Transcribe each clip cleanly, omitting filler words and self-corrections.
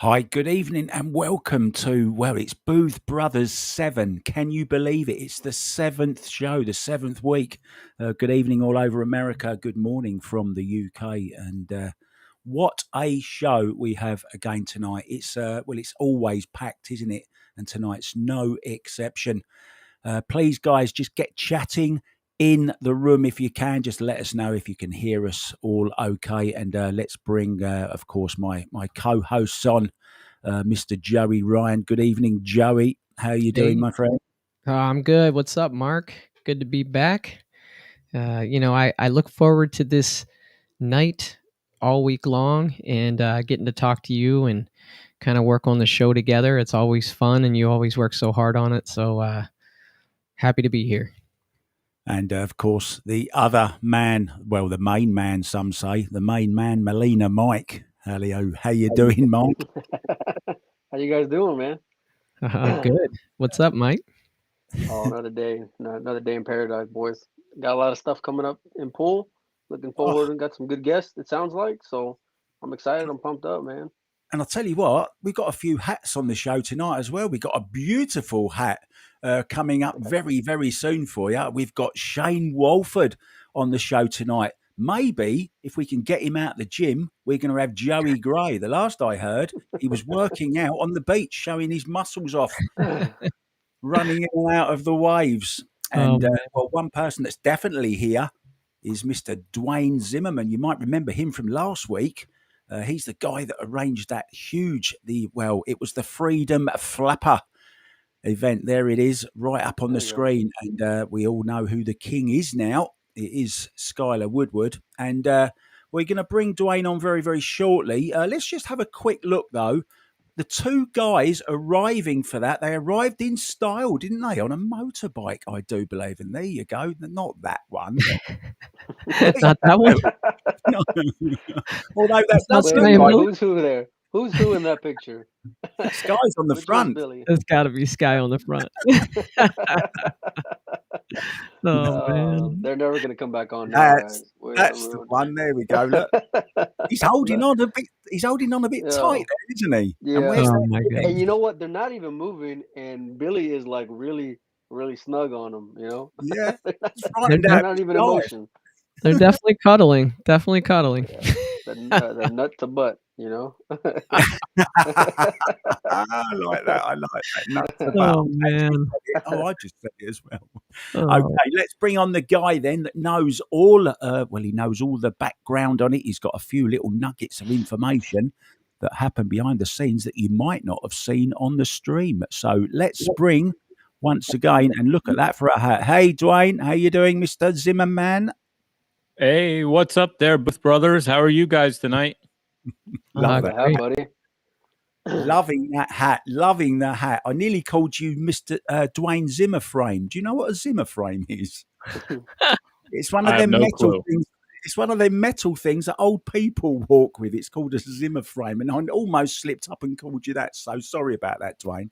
Hi, good evening, and welcome to, well, it's Booth Brothers 7. Can you believe it? It's the seventh show, the seventh week. Good evening all over America. Good morning from the UK. And what a show we have again tonight. It's always packed, isn't it? And tonight's no exception. Please, guys, just get chatting in the room if you can. Just let us know if you can hear us all okay. And let's bring, of course, my co-hosts on, Mr. Joey Ryan. Good evening, Joey. How are you doing, my friend? I'm good. What's up, Mark? Good to be back. I look forward to this night all week long and getting to talk to you and kind of work on the show together. It's always fun, and you always work so hard on it. So happy to be here. And of course, the other man, well, the main man, some say, the main man, Molina Mike. Hello, how you doing, Mike? How you guys doing, man? Good. What's up, Mike? Oh, another day in paradise, boys. Got a lot of stuff coming up in pool. Looking forward and got some good guests, it sounds like. So I'm excited. I'm pumped up, man. And I'll tell you what, we've got a few hats on the show tonight as well. We've got a beautiful hat coming up very, very soon for you. We've got Shane Wolford on the show tonight. Maybe if we can get him out the gym, we're going to have Joey Gray. The last I heard, he was working out on the beach, showing his muscles off, running in and out of the waves. And one person that's definitely here is Mr. Dwayne Zimmerman. You might remember him from last week. He's the guy that arranged that it was the Freedom Flapper event. There it is, right up on the screen. And we all know who the king is now. It is Skylar Woodward. And we're going to bring Dwayne on very, very shortly. Let's just have a quick look, though. The two guys arriving for that, they arrived in style, didn't they? On a motorbike, I do believe. And there you go. Not that one. Not that one? No. Although that's not who's who there? Who's who in that picture? Sky's on the front. There's got to be Sky on the front. Man. They're never going to come back on now, guys. That's the one. There we go. Look. He's holding on a bit. He's holding on a bit tight, there, isn't he? Yeah. And you know what? They're not even moving, and Billy is like really, really snug on them. You know? Yeah. They're not even in motion. They're definitely cuddling. Definitely cuddling. Yeah. The nut to butt, you know. I like that. Nut to butt. Oh man. I just said it as well. Okay, let's bring on the guy then that knows all. He knows all the background on it. He's got a few little nuggets of information that happen behind the scenes that you might not have seen on the stream. So let's bring once again and look at that for a hat. Hey, Dwayne, how you doing, Mr. Zimmerman? Hey, what's up there, Booth Brothers? How are you guys tonight? Love that hat, buddy. Loving that hat. Loving the hat. I nearly called you Mr. Dwayne Zimmer frame. Do you know what a Zimmer frame is? It's one of them metal things. It's one of them metal things that old people walk with. It's called a Zimmer frame, and I almost slipped up and called you that. So sorry about that, Dwayne.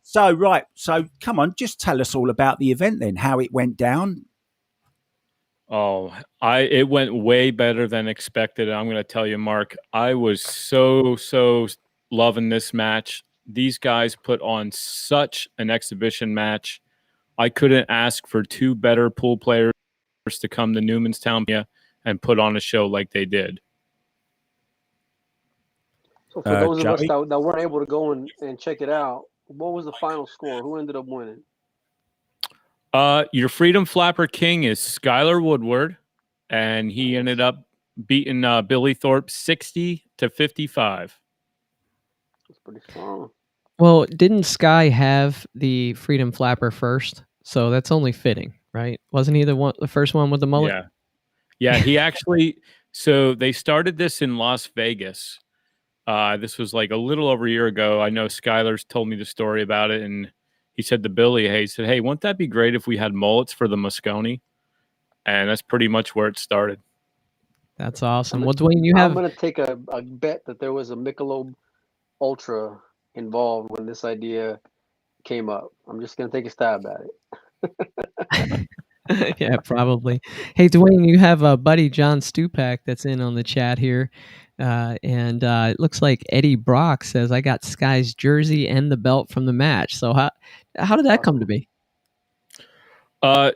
So come on, just tell us all about the event then, how it went down. Oh, it went way better than expected. I'm going to tell you, Mark, I was so loving this match. These guys put on such an exhibition match. I couldn't ask for two better pool players to come to Newmanstown and put on a show like they did. So for those of us that weren't able to go and check it out, what was the final score? Who ended up winning? Your Freedom Flapper King is Skylar Woodward, and he ended up beating Billy Thorpe 60-55. That's pretty strong. Well, didn't Sky have the Freedom Flapper first? So that's only fitting, right? Wasn't he the first one with the mullet? Yeah. He actually. So they started this in Las Vegas. This was like a little over a year ago. I know Skylar's told me the story about it, and he said to Billy, hey, wouldn't that be great if we had mullets for the Moscone? And that's pretty much where it started. That's awesome. Well, Dwayne, I'm going to take a bet that there was a Michelob Ultra involved when this idea came up. I'm just going to take a stab at it. Yeah, probably. Hey, Dwayne, you have a buddy, John Stupak, that's in on the chat here. And it looks like Eddie Brock says, I got Sky's jersey and the belt from the match. So how did that come to be?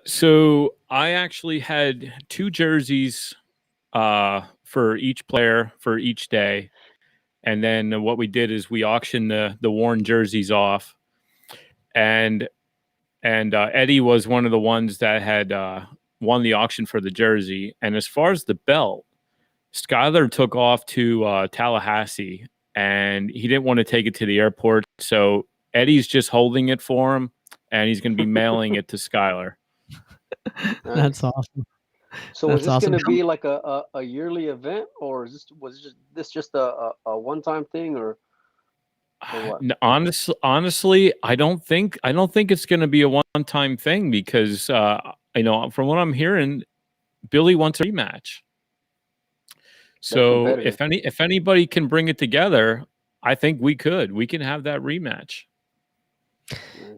So I actually had 2 jerseys for each player for each day. And then what we did is we auctioned the worn jerseys off. And Eddie was one of the ones that had won the auction for the jersey. And as far as the belt, Skylar took off to Tallahassee, and he didn't want to take it to the airport. So Eddie's just holding it for him, and he's going to be mailing it to Skylar. That's awesome. So is this going to be like a yearly event, or was this just a one-time thing, or what? Honestly, I don't think it's going to be a one-time thing because from what I'm hearing, Billy wants a rematch. So if anybody can bring it together, I think we can have that rematch.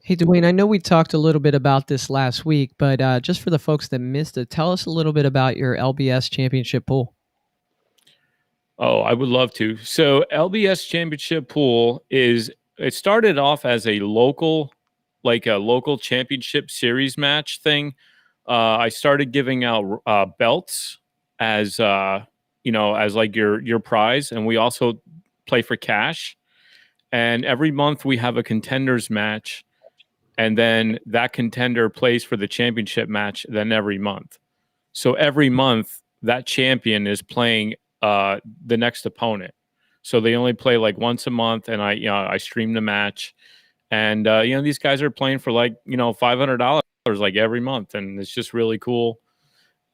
Hey, Dwayne, I know we talked a little bit about this last week, but just for the folks that missed it, tell us a little bit about your LBS championship pool. Oh, I would love to. So LBS championship pool it started off as a local championship series match thing. I started giving out belts as like your prize, and we also play for cash. And every month we have a contenders match, and then that contender plays for the championship match then every month. So every month that champion is playing the next opponent. So they only play like once a month, and I stream the match. And these guys are playing for like $500 like every month, and it's just really cool.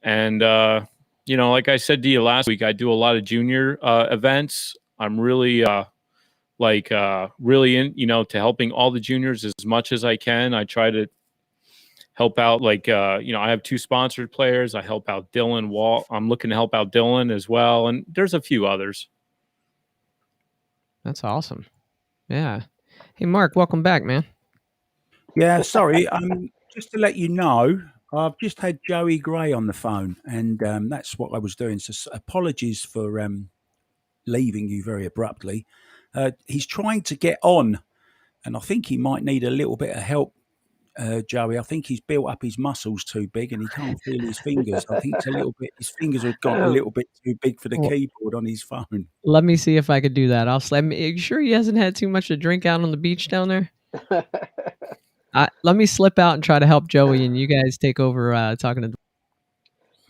And like I said to you last week, I do a lot of junior events. I'm really really in to helping all the juniors as much as I can. I try to help out I have 2 sponsored players. I help out Dylan Walt. I'm looking to help out Dylan as well, and there's a few others. That's awesome. Yeah. Hey, Mark, welcome back, man. Yeah, sorry. Just to let you know, I've just had Joey Gray on the phone, and that's what I was doing. So apologies for leaving you very abruptly. He's trying to get on, and I think he might need a little bit of help, Joey. I think he's built up his muscles too big, and he can't feel his fingers. I think it's a little bit. His fingers have got a little bit too big for the keyboard on his phone. Let me see if I could do that. Are you sure he hasn't had too much to drink out on the beach down there? Let me slip out and try to help Joey, and you guys take over talking to.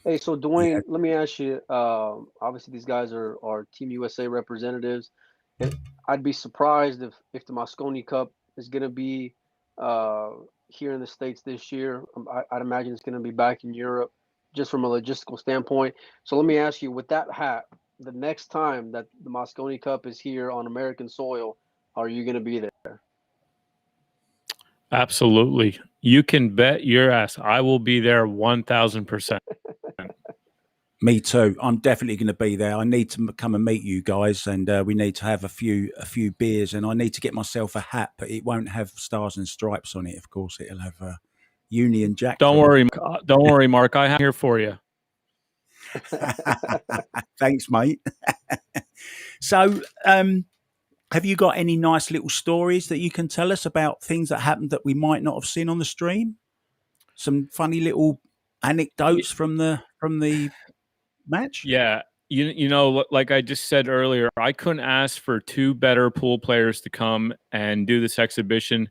Hey, so Dwayne, let me ask you. Obviously, these guys are Team USA representatives, and I'd be surprised if the Mosconi Cup is going to be here in the States this year. I'd imagine it's going to be back in Europe, just from a logistical standpoint. So let me ask you, with that hat, the next time that the Mosconi Cup is here on American soil, are you going to be there? Absolutely. You can bet your ass I will be there 1,000%. Me too. I'm definitely going to be there. I need to come and meet you guys, and we need to have a few beers, and I need to get myself a hat, but it won't have stars and stripes on it. Of course, it'll have a Union Jack. Don't worry, Mark. I'm here for you. Thanks, mate. So, have you got any nice little stories that you can tell us about things that happened that we might not have seen on the stream? Some funny little anecdotes from the match? Yeah. Like I just said earlier, I couldn't ask for 2 better pool players to come and do this exhibition.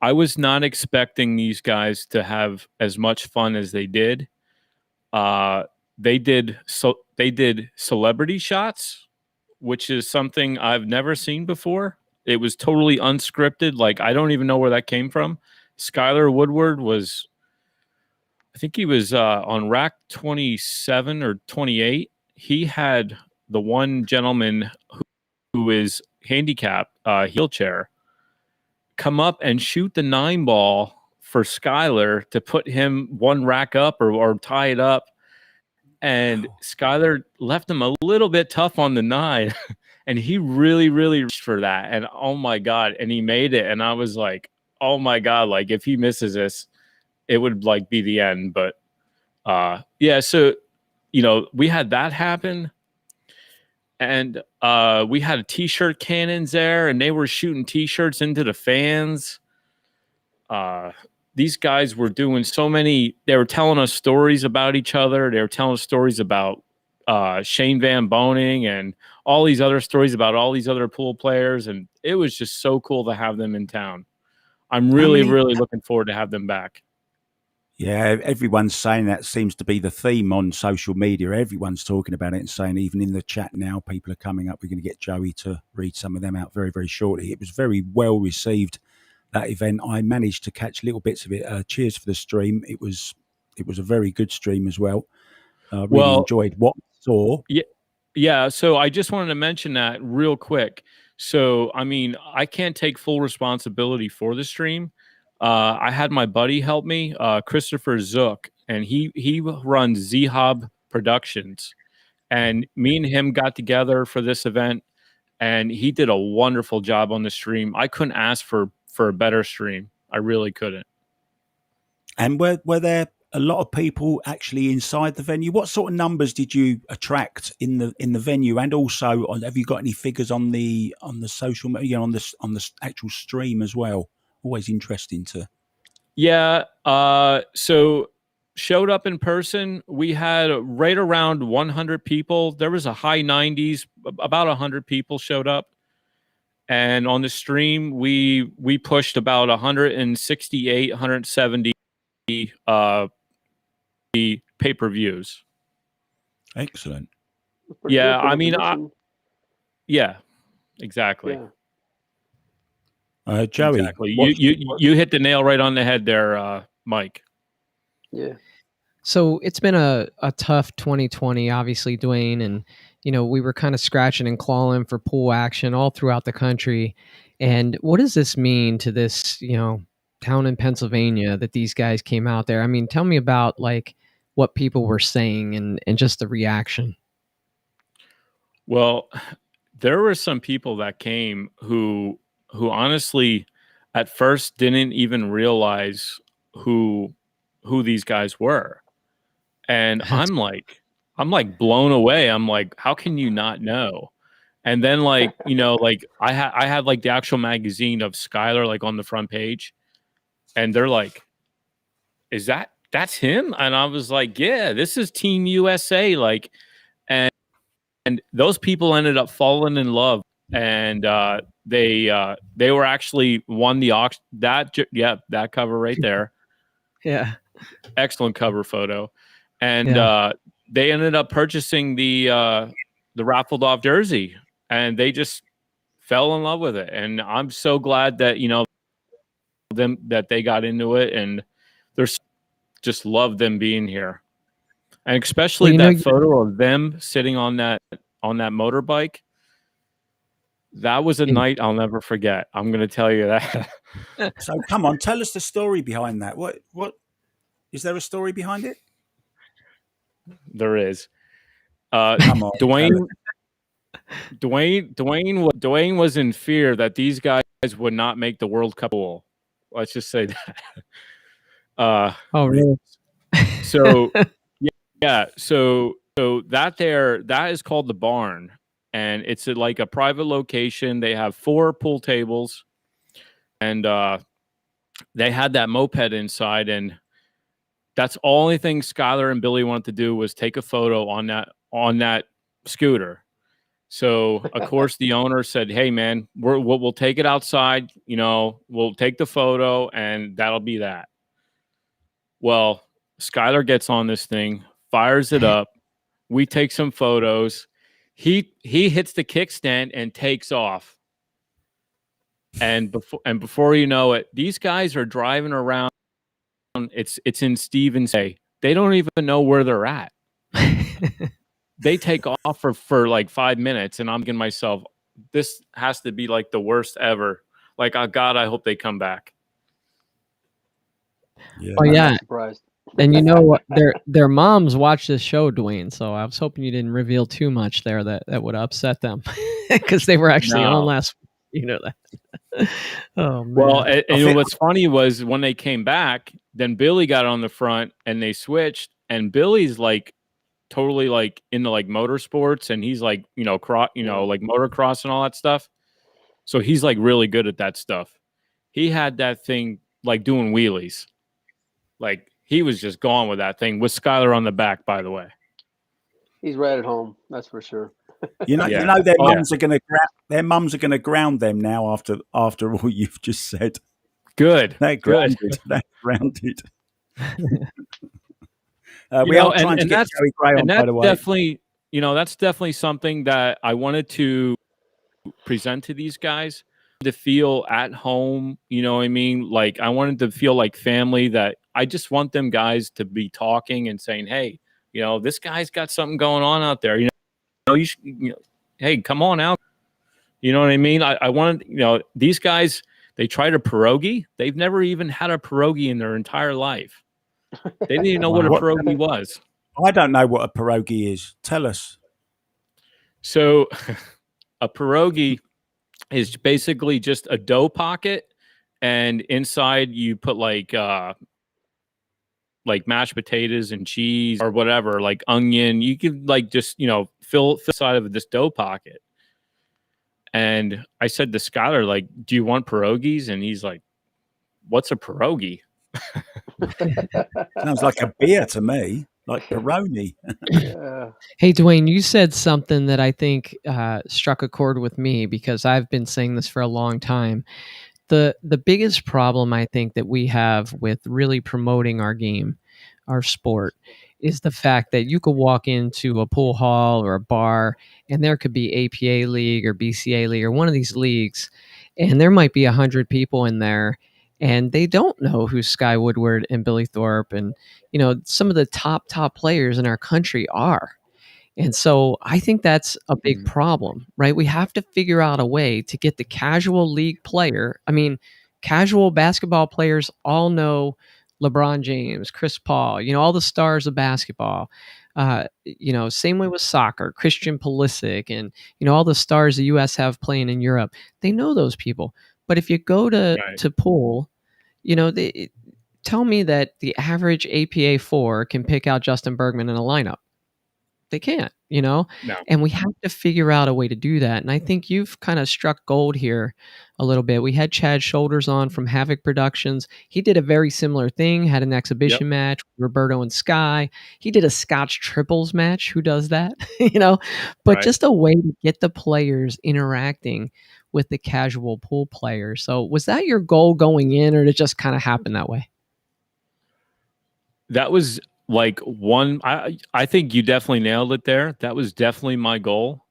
I was not expecting these guys to have as much fun as they did. They did celebrity shots, which is something I've never seen before. It was totally unscripted. Like, I don't even know where that came from. Skylar Woodward was, I think he was on rack 27 or 28. He had the one gentleman who is handicapped, wheelchair, come up and shoot the 9-ball for Skylar to put him one rack up or tie it up. And Skylar left him a little bit tough on the 9. And he really, really reached for that. And oh my God. And he made it. And I was like, oh my God, like if he misses this, it would like be the end. But yeah, so we had that happen. and we had t-shirt cannons there, and they were shooting t-shirts into the fans. These guys were doing so many. They were telling us stories about each other. They were telling us stories about Shane Van Boning and all these other stories about all these other pool players, and it was just so cool to have them in town. I'm really looking forward to have them back. Yeah, everyone's saying that. Seems to be the theme on social media. Everyone's talking about it and saying, even in the chat now, people are coming up. We're going to get Joey to read some of them out very, very shortly. It was very well received, that event. I managed to catch little bits of it. Cheers for the stream. It was a very good stream as well. Really enjoyed what I saw. Yeah. So I just wanted to mention that real quick. So, I mean, I can't take full responsibility for the stream. I had my buddy help me, Christopher Zook, and he runs Z-Hob Productions. And me and him got together for this event, and he did a wonderful job on the stream. I couldn't ask for a better stream. I really couldn't. And were there a lot of people actually inside the venue? What sort of numbers did you attract in the venue? And also, have you got any figures on the social media, on the actual stream as well? Always interesting to. Yeah. So showed up in person. We had right around 100 people. There was a high 90s, about 100 people showed up. And on the stream, we pushed about 168, 170 pay-per-views. Excellent. Yeah, I mean, yeah, exactly. Yeah. Joey, exactly. You hit the nail right on the head there, Mike. Yeah. So it's been a tough 2020, obviously, Dwayne, and we were kind of scratching and clawing for pool action all throughout the country. And what does this mean to this, town in Pennsylvania that these guys came out there? I mean, tell me about like what people were saying and just the reaction. Well, there were some people that came who honestly at first didn't even realize who these guys were. And I'm like blown away. I'm like, how can you not know? And then like, like I had like the actual magazine of Skylar like on the front page, and they're like, that's him? And I was like, yeah, this is Team USA. Like, and those people ended up falling in love, and they were actually won the auction. That cover right there. Yeah. Excellent cover photo. And they ended up purchasing the raffled off jersey, and they just fell in love with it. And I'm so glad that that they got into it, and they're just love them being here. And especially that photo of them sitting on that motorbike. That was a night I'll never forget. I'm going to tell you that. So come on, tell us the story behind that. What is there a story behind it? There is. Come on, Dwayne was in fear that these guys would not make the World Cup pool. Let's just say that. Oh, really? So yeah. So that is called the Barn, and it's like a private location. They have 4 pool tables, and they had that moped inside, and that's the only thing Skylar and Billy wanted to do was take a photo on that scooter. So of course the owner said, "Hey man, we'll take it outside. We'll take the photo, and that'll be that." Well, Skylar gets on this thing, fires it up. We take some photos. He hits the kickstand and takes off. And before you know it, these guys are driving around. It's in Stevens. They don't even know where they're at. They take off for like 5 minutes, and I'm thinking to myself, this has to be like the worst ever. Like, oh God, I hope they come back. Yeah. Oh yeah. I'm surprised. And their moms watch this show, Dwayne. So I was hoping you didn't reveal too much there that would upset them, because they were actually on last week. You know that. Oh man. Well, and what's funny was when they came back, then Billy got on the front and they switched, and Billy's like totally like into like motorsports, and he's like, like motocross and all that stuff. So he's like really good at that stuff. He had that thing like doing wheelies. Like he was just gone with that thing with Skylar on the back, by the way. He's right at home, that's for sure. You know, their mums are going to ground them now after all you've just said. Good. They're grounded. They're grounded. We are trying to get Joey Gray on, by the way. Definitely, that's definitely something that I wanted to present to these guys, to feel at home. You know what I mean? Like I wanted to feel like family. That I just want them guys to be talking and saying, "Hey, this guy's got something going on out there. You should, hey, come on out." You know what I mean? I wanted, these guys. They tried a pierogi. They've never even had a pierogi in their entire life. They didn't even know what a pierogi was. I don't know what a pierogi is. Tell us. So a pierogi is basically just a dough pocket, and inside you put like mashed potatoes and cheese or whatever, like onion. You could like just, fill the side of this dough pocket. And I said to Skylar, like, do you want pierogies? And he's like, what's a pierogi? Sounds like a beer to me, like Peroni. Hey, Dwayne, you said something that I think struck a chord with me, because I've been saying this for a long time. The biggest problem I think that we have with really promoting our game, our sport, is the fact that you could walk into a pool hall or a bar, and there could be APA League or BCA League or one of these leagues, and there might be 100 people in there, and they don't know who Sky Woodward and Billy Thorpe and some of the top players in our country are. And so I think that's a big problem, right? We have to figure out a way to get the casual league player. I mean, casual basketball players all know LeBron James, Chris Paul, all the stars of basketball. Same way with soccer, Christian Pulisic, and all the stars the U.S. have playing in Europe. They know those people. But if you go to pool, tell me that the average APA 4 can pick out Justin Bergman in a lineup. They can't, No. And we have to figure out a way to do that. And I think you've kind of struck gold here a little bit. We had Chad Shoulders on from Havoc Productions. He did a very similar thing, had an exhibition match with Roberto and Sky. He did a Scotch triples match. Who does that? But just a way to get the players interacting with the casual pool players. So was that your goal going in, or did it just kind of happen that way? That was like one, I think you definitely nailed it there. That was definitely my goal.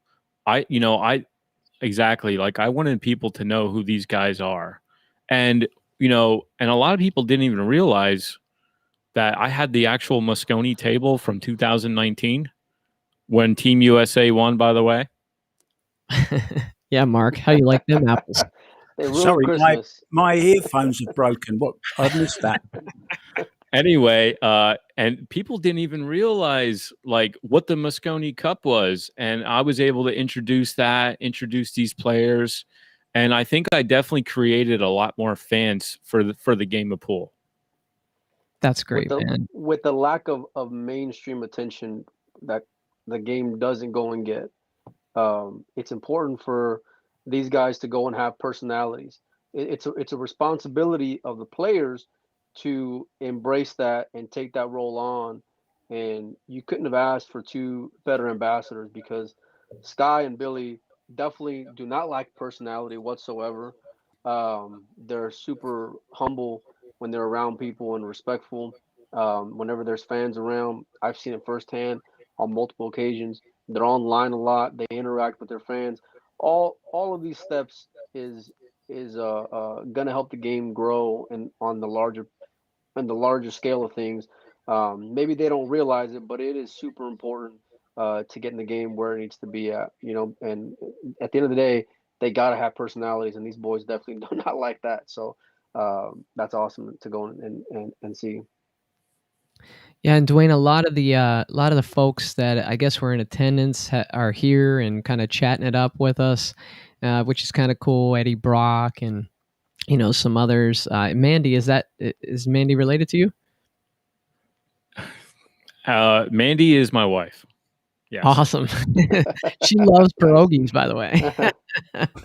Exactly. Like I wanted people to know who these guys are. And, and a lot of people didn't even realize that I had the actual Moscone table from 2019 when Team USA won, by the way. Yeah, Mark, how you like them apples? Sorry, my earphones are broken. What? I missed that. Anyway, and people didn't even realize like what the Moscone Cup was, and I was able to introduce these players, and I think I definitely created a lot more fans for the game of pool. That's great, man. With the lack of mainstream attention that the game doesn't go and get, it's important for these guys to go and have personalities. It's a responsibility of the players to embrace that and take that role on. And you couldn't have asked for two better ambassadors, because Sky and Billy definitely do not lack personality whatsoever. They're super humble when they're around people and respectful. Whenever there's fans around, I've seen it firsthand on multiple occasions. They're online a lot. They interact with their fans. All of these steps is going to help the game grow and on the larger scale of things. Maybe they don't realize it, but it is super important to getting the game where it needs to be at. And at the end of the day, they got to have personalities, and these boys definitely do not like that. So that's awesome to go and see. Yeah, and Dwayne, a lot of the folks that I guess were in attendance are here and kind of chatting it up with us, which is kind of cool. Eddie Brock and some others. Mandy, is Mandy related to you? Mandy is my wife. Yes. Awesome. She loves pierogies, by the way.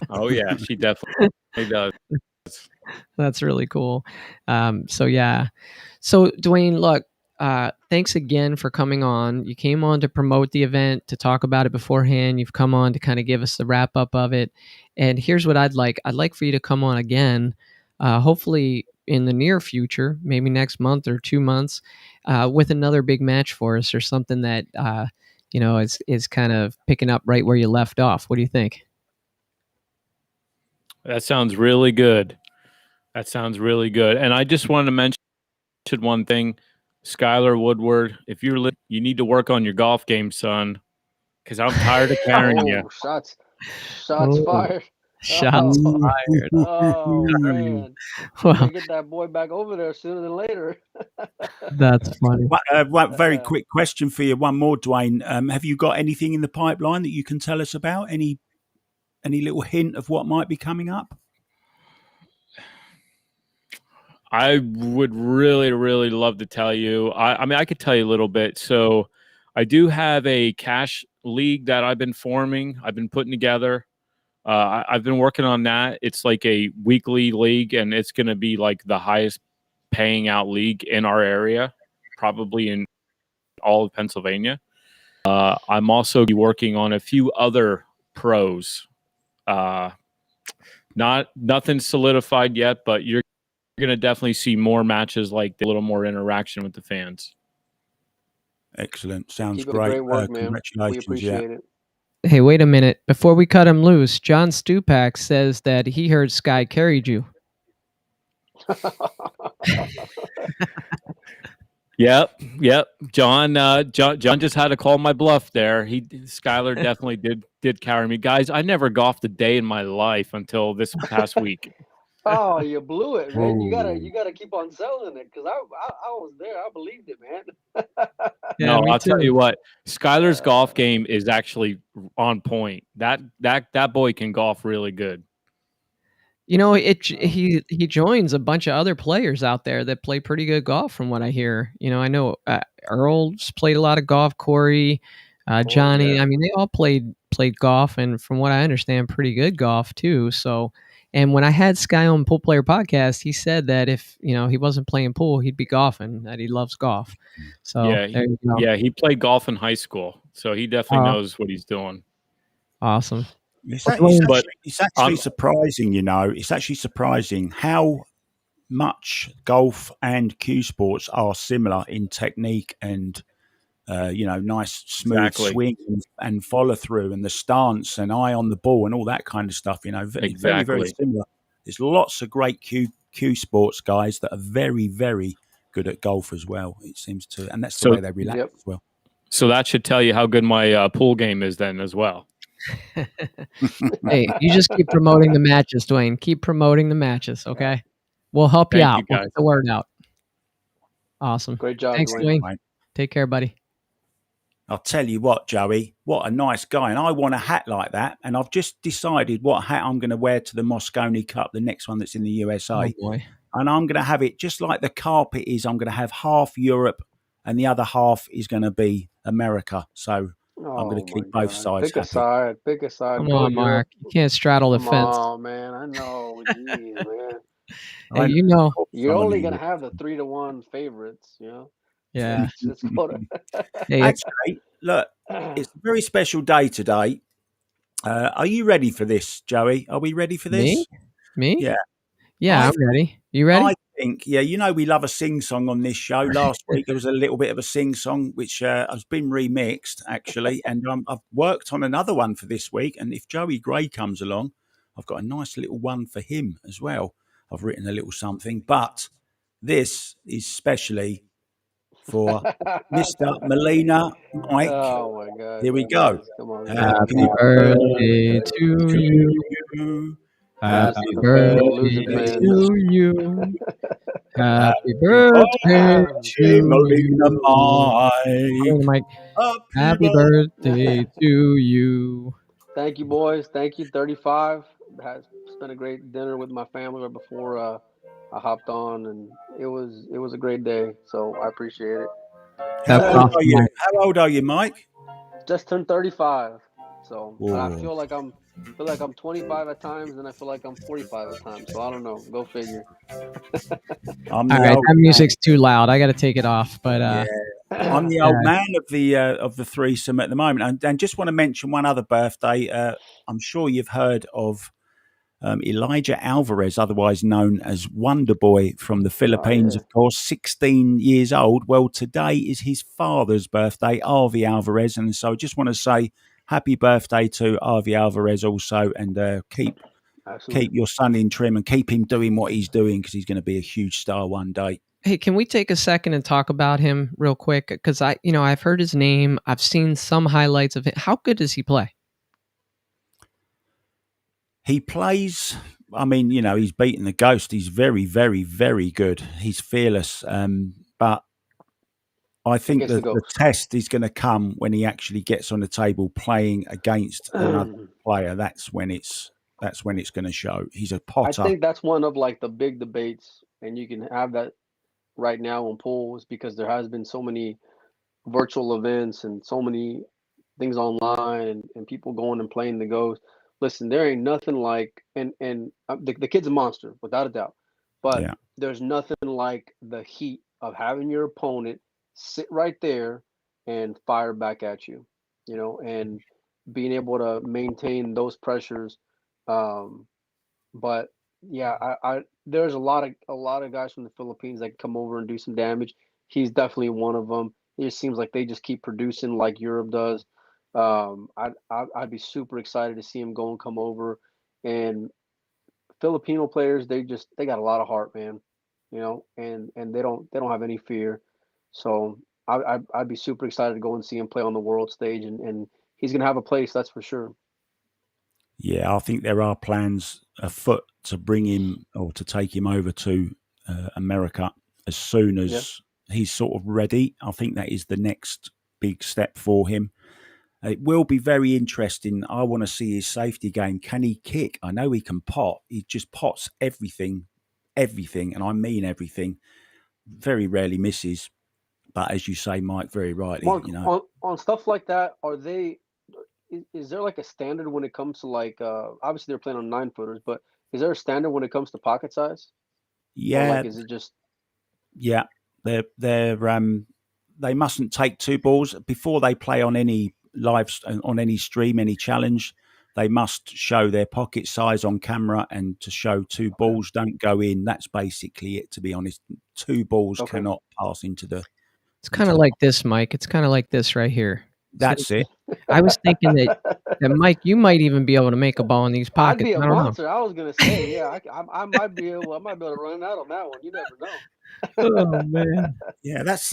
Oh yeah, she definitely does. That's really cool. So yeah. So Dwayne, look, thanks again for coming on. You came on to promote the event, to talk about it beforehand. You've come on to kind of give us the wrap up of it. And here's what I'd like. I'd like for you to come on again, hopefully in the near future, maybe next month or 2 months, with another big match for us, or something that is kind of picking up right where you left off. What do you think? That sounds really good. And I just wanted to mention one thing. Skylar Woodward, if you're listening, you need to work on your golf game, son, because I'm tired of carrying you. Shots Oh, fired. Shots fired. Oh man, Well, gotta get that boy back over there sooner than later. that's funny. One very quick question for you. One more, Dwayne. Have you got anything in the pipeline that you can tell us about? Any little hint of what might be coming up? I would really, really love to tell you. I mean, I could tell you a little bit. So I do have a cash league that I've been forming. I've been putting together. I've been working on that. It's like a weekly league, and it's going to be like the highest paying out league in our area, probably in all of Pennsylvania. I'm also working on a few other pros. Nothing solidified yet, but you're going to definitely see more matches like a little more interaction with the fans. Excellent. Sounds Keep up great. the great work, man. Congratulations. We appreciate it. Hey, wait a minute. Before we cut him loose, John Stupak says that he heard Sky carried you. Yep. John just had to call my bluff there. Skylar definitely did carry me. Guys, I never golfed a day in my life until this past week. Oh, you blew it, man. Whoa. You gotta keep on selling it, because I was there. I believed it, man. Yeah, No, me I'll too. tell you what. Skylar's golf game is actually on point. That boy can golf really good. You know, he joins a bunch of other players out there that play pretty good golf, from what I hear. You know, I know Earl's played a lot of golf. Corey, Johnny. yeah. I mean, they all played golf, and from what I understand, pretty good golf too. So, and when I had Sky on Pool Player Podcast, he said that if he wasn't playing pool, he'd be golfing. That he loves golf. So Yeah, there you go. yeah, he played golf in high school, so he definitely knows what he's doing. Awesome. It's actually I'm- surprising, It's actually surprising how much golf and cue sports are similar in technique and nice smooth Exactly. swing and follow through and the stance and eye on the ball and all that kind of stuff. Very, very Exactly. similar. There's lots of great cue sports guys that are very, very good at golf as well. It seems to, and that's the way they relax as well. So that should tell you how good my pool game is then as well. Hey, you just keep promoting the matches, Dwayne. Keep promoting the matches, okay? We'll help you out. We'll get the word out. Awesome. Great job, Thanks, Dwayne. Dwayne. Take care, buddy. I'll tell you what, Joey, what a nice guy. And I want a hat like that. And I've just decided what hat I'm going to wear to the Moscone Cup, the next one that's in the USA. Oh, boy. And I'm going to have it just like the carpet is. I'm going to have half Europe and the other half is going to be America. So I'm going to keep both sides happy. Pick a side. Come on, Mark. You can't straddle the fence. Oh, man. I know. Jeez, man. Hey, you're only going to have the 3-1 favorites, Yeah. Hey, actually, look, it's a very special day today. Are you ready for this, Joey? Are we ready for this? Me? Yeah. Yeah, I'm ready. You ready? I think, we love a sing song on this show. Last week there was a little bit of a sing song, which has been remixed actually, and I've worked on another one for this week. And if Joey Gray comes along, I've got a nice little one for him as well. I've written a little something, but this is specially for Mr. Molina Mike. Oh my God! Here we go. Come on, happy birthday to you. Happy birthday to you. Happy birthday to Molina Mike. Happy birthday to you. Thank you, boys. Thank you. 35. Spent a great dinner with my family right before I hopped on, and it was a great day. So I appreciate it. How old are you, Mike? just turned 35. So and I Whoa. feel like I'm 25 at times, and I feel like I'm 45 at times. So I don't know. Go figure. I'm All the right, old that man. music's too loud. I got to take it off. But Yeah. I'm the old man of the threesome at the moment, and just want to mention one other birthday. I'm sure you've heard of Elijah Alvarez, otherwise known as Wonder Boy from the Philippines, yeah. of course, 16 years old. Well, today is his father's birthday, Avi Alvarez, and so I just want to say happy birthday to Avi Alvarez also, and keep Absolutely. your son in trim and keep him doing what he's doing because he's going to be a huge star one day. hey, can we take a second and talk about him real quick? Because I've heard his name. I've seen some highlights of it. How good does he play? He plays. I mean, he's beaten the ghost. He's very, very, very good. He's fearless. But I think Against the that the Ghost. test is going to come when he actually gets on the table playing against another player. That's when it's going to show. He's a I potter. think that's one of like the big debates, and you can have that right now on polls because there has been so many virtual events and so many things online and people going and playing the Ghost. Listen, there ain't nothing like the kid's a monster without a doubt, but Yeah. there's nothing like the heat of having your opponent sit right there and fire back at you, and being able to maintain those pressures. Um, but yeah, I there's a lot of guys from the Philippines that can come over and do some damage. He's definitely one of them. It just seems like they just keep producing like Europe does. I'd be super excited to see him go and come over. And Filipino players, they got a lot of heart, man. And they don't have any fear. So I'd be super excited to go and see him play on the world stage, and he's gonna have a place, that's for sure. Yeah, I think there are plans afoot to bring him or to take him over to America as soon Yeah. as he's sort of ready. I think that is the next big step for him. It will be very interesting. I want to see his safety game. Can he kick? I know he can pot. He just pots everything, and I mean everything. Very rarely misses. But as you say, Mike, very rightly, Mark, on stuff like that, is there like a standard when it comes to like obviously they're playing on 9-footers, but is there a standard when it comes to pocket size? Or yeah, like is it just yeah. They mustn't take two balls before they play on any on any stream, any challenge. They must show their pocket size on camera and to show two balls don't go in. That's basically it. To be honest, two balls okay? cannot pass into the. It's kind of like this, Mike. It's kind of like this right here. That's it. I was thinking that Mike, you might even be able to make a ball in these I'd pockets. be a I don't know. monster. I was gonna say, yeah, I might be able to run out on that one. You never know. Oh man, Yeah, that's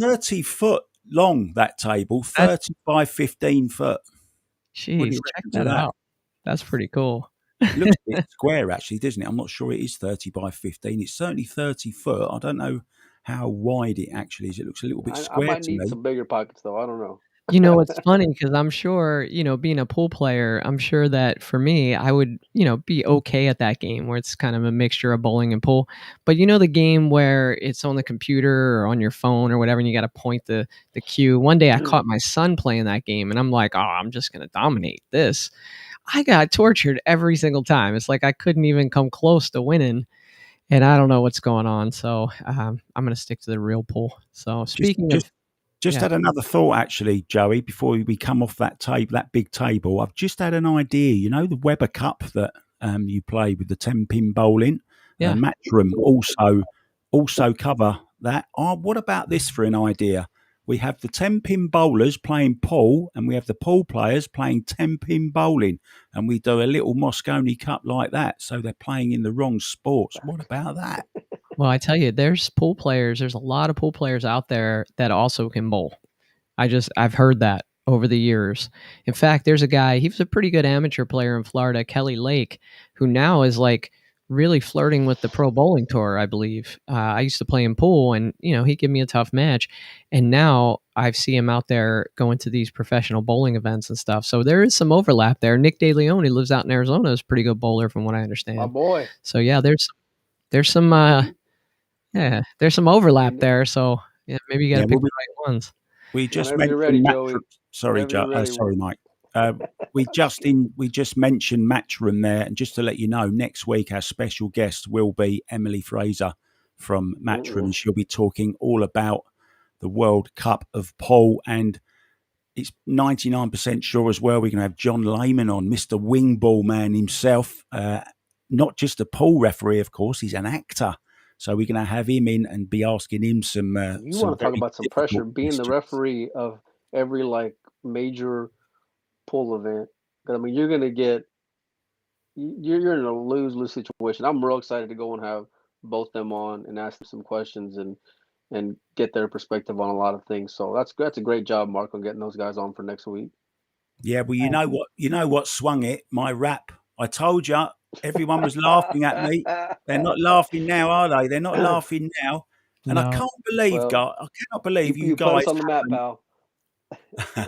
30 foot long. That table, that's 30 by 15 foot. What do jeez. you Check reckon to that that? out. That's pretty cool. It looks a bit square, actually, doesn't it? I'm not sure it is 30 by 15. It's certainly 30 foot. I don't know how wide it actually is. It looks a little bit I square might to need me. some bigger pockets though. I don't know. It's funny because I'm sure, being a pool player, I'm sure that for me, I would, be okay at that game where it's kind of a mixture of bowling and pool. But the game where it's on the computer or on your phone or whatever, and you got to point the cue. One day I caught my son playing that game and I'm like, oh, I'm just going to dominate this. I got tortured every single time. It's like I couldn't even come close to winning. And I don't know what's going on. So I'm going to stick to the real pool. So Just, speaking of, just, just yeah, had another thought, actually, Joey. Before we come off that table, that big table, I've just had an idea. You know, the Weber Cup that you play with the 10-pin bowling, yeah. Matchroom also cover that. Oh, what about this for an idea? We have the 10-pin bowlers playing pool, and we have the pool players playing 10-pin bowling, and we do a little Moscone Cup like that. So they're playing in the wrong sports. What about that? Well, I tell you, there's pool players. There's a lot of pool players out there that also can bowl. I've heard that over the years. In fact, there's a guy, he was a pretty good amateur player in Florida, Kelly Lake, who now is like really flirting with the pro bowling tour, I believe. I used to play in pool and, he gave me a tough match. And now I see him out there going to these professional bowling events and stuff. So there is some overlap there. Nick DeLeon, who lives out in Arizona, is a pretty good bowler from what I My understand. boy. So yeah, there's some overlap there. So yeah, maybe you got to pick Well, the right ones. We just Whenever you're mentioned ready, Joey. Sorry, Whenever you're ready. sorry, Mike. We just mentioned Matchroom there, and just to let you know, next week our special guest will be Emily Fraser from Matchroom, and she'll be talking all about the World Cup of Pool. And it's 99% sure as well we're going to have John Lehman on, Mr. Wingball Man himself. Not just a pool referee, of course, he's an actor. So we're going to have him in and be asking him some. You want to talk about some pressure, being the questions. referee of every like major pool event. I mean, you're gonna get you're in a lose-lose situation. I'm real excited to go and have both them on and ask them some questions and get their perspective on a lot of things. So that's a great job, Mark, on getting those guys on for next week. Yeah, well, you know what swung it? My rap. I told you, everyone was laughing at me. They're not laughing now, are they? They're not laughing now. And No. I can't believe, Well, I cannot believe you put guys us on the map, pal. I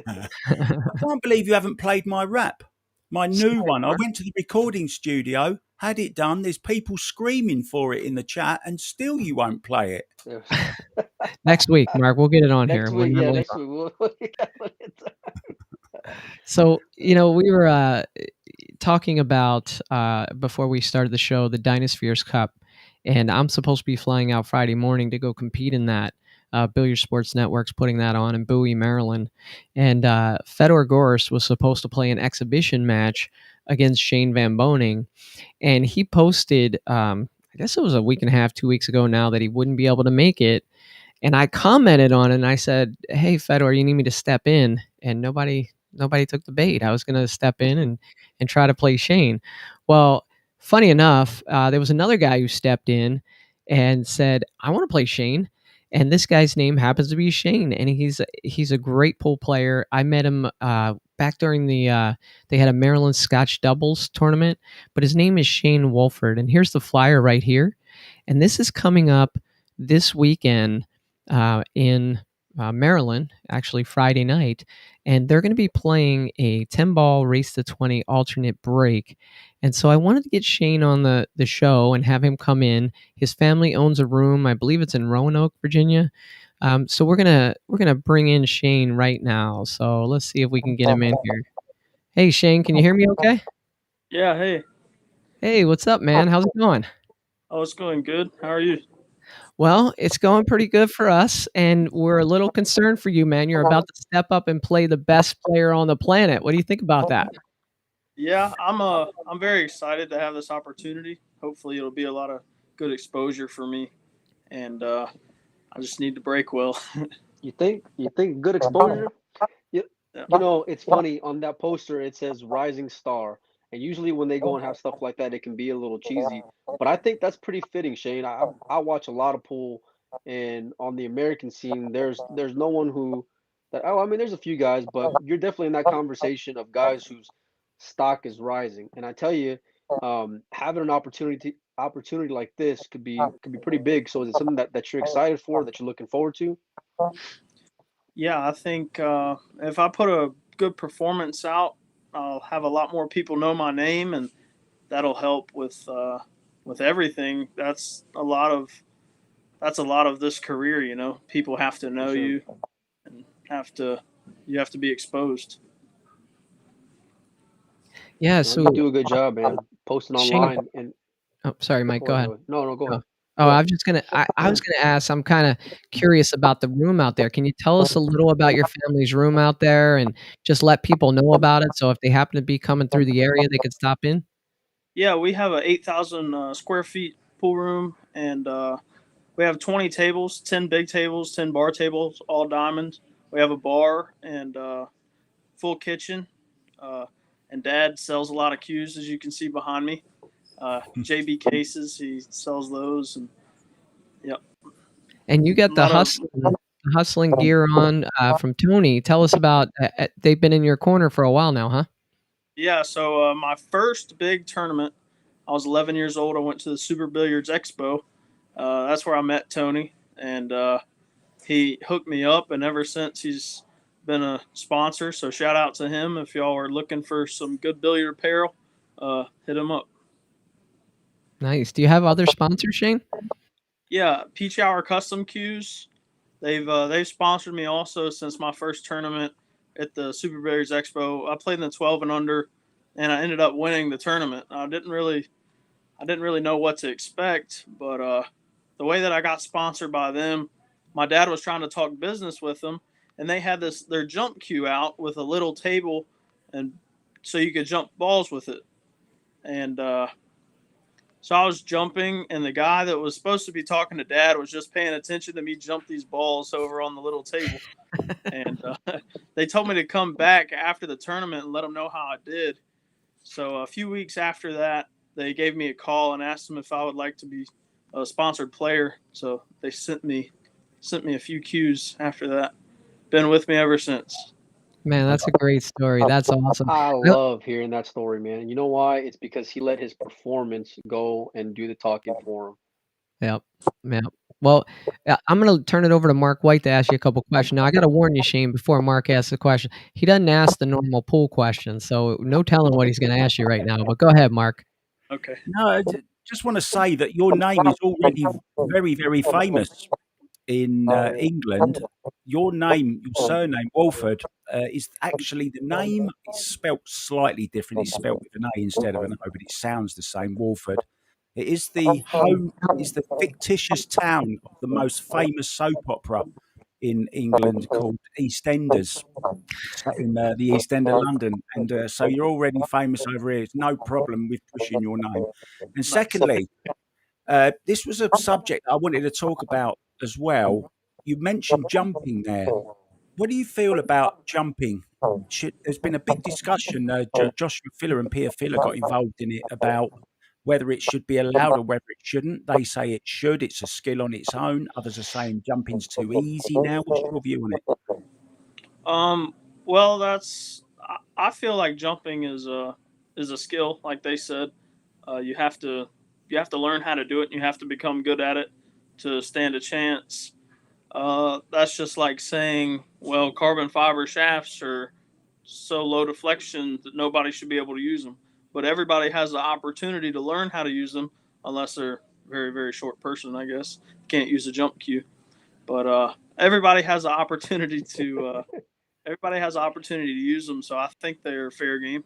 can't believe you haven't played my rap, my new one. I went to the recording studio, had it done. There's people screaming for it in the chat, and still you won't play it. Next week, Mark, we'll get it on here. Next week. We'll So, we were talking about before we started the show, the Dynaspheres Cup, and I'm supposed to be flying out Friday morning to go compete in that. Billiard Sports Network's putting that on in Bowie, Maryland. And Fedor Gorst was supposed to play an exhibition match against Shane Van Boning. And he posted, I guess it was a week and a half, 2 weeks ago now, that he wouldn't be able to make it. And I commented on it and I said, "Hey, Fedor, you need me to step in?" And nobody took the bait. I was going to step in and try to play Shane. Well, funny enough, there was another guy who stepped in and said, "I want to play Shane." And this guy's name happens to be Shane, and he's a great pool player. I met him back during the they had a Maryland Scotch doubles tournament, but his name is Shane Wolford. And here's the flyer right here. And this is coming up this weekend in Maryland, actually Friday night, and they're going to be playing a 10-ball race to 20 alternate break. And so I wanted to get Shane on the show and have him come in. His family owns a room, I believe it's in Roanoke, Virginia. So we're gonna bring in Shane right now. So let's see if we can get him in here. Hey Shane, can you hear me okay? Yeah, hey. Hey, what's up, man? How's it going? Oh, it's going good. How are you? Well, it's going pretty good for us, and we're a little concerned for you, man. You're about to step up and play the best player on the planet. What do you think about that? Yeah, I'm very excited to have this opportunity. Hopefully, it'll be a lot of good exposure for me, and I just need to break well. You think good exposure? You, Yeah. you know, it's funny on that poster. It says "Rising Star," and usually when they go and have stuff like that, it can be a little cheesy. But I think that's pretty fitting, Shane. I watch a lot of pool, and on the American scene, there's no one who that. Oh, I mean, there's a few guys, but you're definitely in that conversation of guys whose stock is rising. And I tell you, having an opportunity like this could be pretty big. So is it something that you're excited for, that you're looking forward to? Yeah, I think if I put a good performance out, I'll have a lot more people know my name, and that'll help with everything. That's a lot of this career. People have to know Sure. you and you have to be exposed. Yeah, No, so you do a good job, man, posting Shane, online. And oh, sorry, Mike, go ahead. No, go ahead. Oh, I was gonna ask, I'm kind of curious about the room out there. Can you tell us a little about your family's room out there and just let people know about it, so if they happen to be coming through the area, they could stop in? Yeah, we have a 8,000 square feet pool room, and we have 20 tables, 10 big tables, 10 bar tables, all diamonds. We have a bar and full kitchen. Uh, and Dad sells a lot of cues, as you can see behind me. JB cases, he sells those, and yep. And you got the hustling gear on from Tony. Tell us about. They've been in your corner for a while now, huh? Yeah. So my first big tournament, I was 11 years old. I went to the Super Billiards Expo. That's where I met Tony, and he hooked me up. And ever since, he's been a sponsor. So shout out to him. If y'all are looking for some good billiard apparel, hit him up. Nice. Do you have other sponsors, Shane? Yeah, Peach Hour Custom Cues. they've sponsored me also since my first tournament at the Super Bears Expo. I played in the 12 and under, and I ended up winning the tournament. I didn't really know what to expect, but the way that I got sponsored by them, my dad was trying to talk business with them, and they had their jump cue out with a little table, and so you could jump balls with it. And so I was jumping, and the guy that was supposed to be talking to Dad was just paying attention to me jump these balls over on the little table. And they told me to come back after the tournament and let them know how I did. So a few weeks after that, they gave me a call and asked them if I would like to be a sponsored player. So they sent me a few cues after that. Been with me ever since. Man, that's a great story. That's awesome. I love hearing that story, man. You know why? It's because he let his performance go and do the talking for him. Yep. Yep. Well, I'm going to turn it over to Mark White to ask you a couple questions. Now, I got to warn you, Shane, before Mark asks the question, he doesn't ask the normal pool questions, so no telling what he's going to ask you right now. But go ahead, Mark. Okay. No, I just want to say that your name is already very, very famous in England. Your name, your surname, Wolford, is actually the name. It's spelt slightly different. It's spelt with an A instead of an O, but it sounds the same. Wolford. It is the fictitious town of the most famous soap opera in England called EastEnders, set in the East End of London. And so you're already famous over here. It's no problem with pushing your name. And secondly, this was a subject I wanted to talk about as well. You mentioned jumping there. What do you feel about jumping? There's been a big discussion. Joshua Filler and Pierre Filler got involved in it about whether it should be allowed or whether it shouldn't. They say it should. It's a skill on its own. Others are saying jumping's too easy now. What's your view on it? Well, I feel like jumping is a skill, like they said. You have to learn how to do it, and you have to become good at it to stand a chance. That's just like saying, well, carbon fiber shafts are so low deflection that nobody should be able to use them. But everybody has the opportunity to learn how to use them, unless they're a very, very short person, I guess. Can't use a jump cue. But everybody has the opportunity to use them, so I think they're fair game.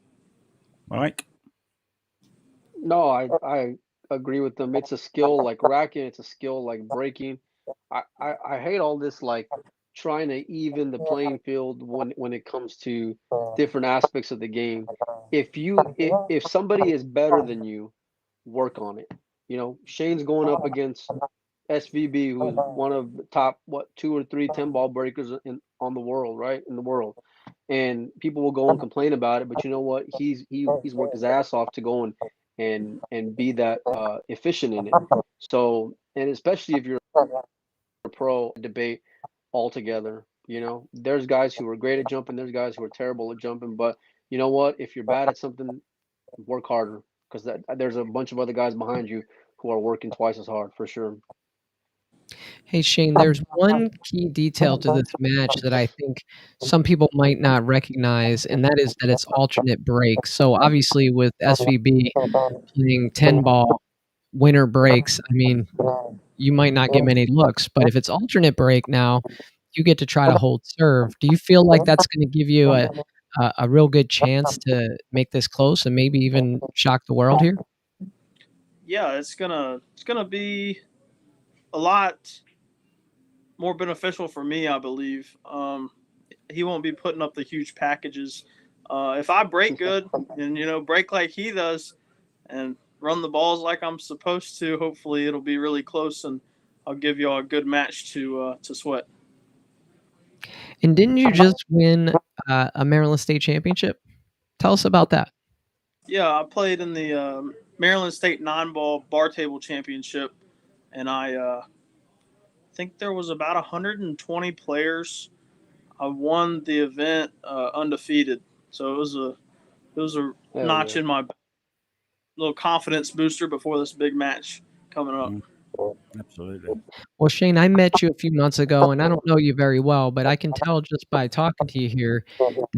Mike? No, I agree with them. It's a skill like racking. It's a skill like breaking. I hate all this like trying to even the playing field when it comes to different aspects of the game. If somebody is better than you, work on it. You know, Shane's going up against SVB, who's one of the top 2 or 3 10-ball breakers on the world, right? In the world. And people will go and complain about it, but you know what? He's worked his ass off to go and be that efficient in it. So, and especially if you're a pro, debate altogether. You know, there's guys who are great at jumping, there's guys who are terrible at jumping, but you know what? If you're bad at something, work harder, because there's a bunch of other guys behind you who are working twice as hard for sure. Hey, Shane, there's one key detail to this match that I think some people might not recognize, and that is that it's alternate breaks. So obviously with SVB playing 10-ball winner breaks, I mean, you might not get many looks, but if it's alternate break now, you get to try to hold serve. Do you feel like that's going to give you a real good chance to make this close and maybe even shock the world here? Yeah, it's gonna be a lot more beneficial for me, I believe. He won't be putting up the huge packages. If I break good and break like he does, and run the balls like I'm supposed to, hopefully it'll be really close, and I'll give y'all a good match to sweat. And didn't you just win a Maryland State championship? Tell us about that. Yeah, I played in the Maryland State 9-ball bar table championship, and I think there was about 120 players. I won the event undefeated, so it was a notch in my little confidence booster before this big match coming up. Absolutely. Well, Shane, I met you a few months ago, and I don't know you very well, but I can tell just by talking to you here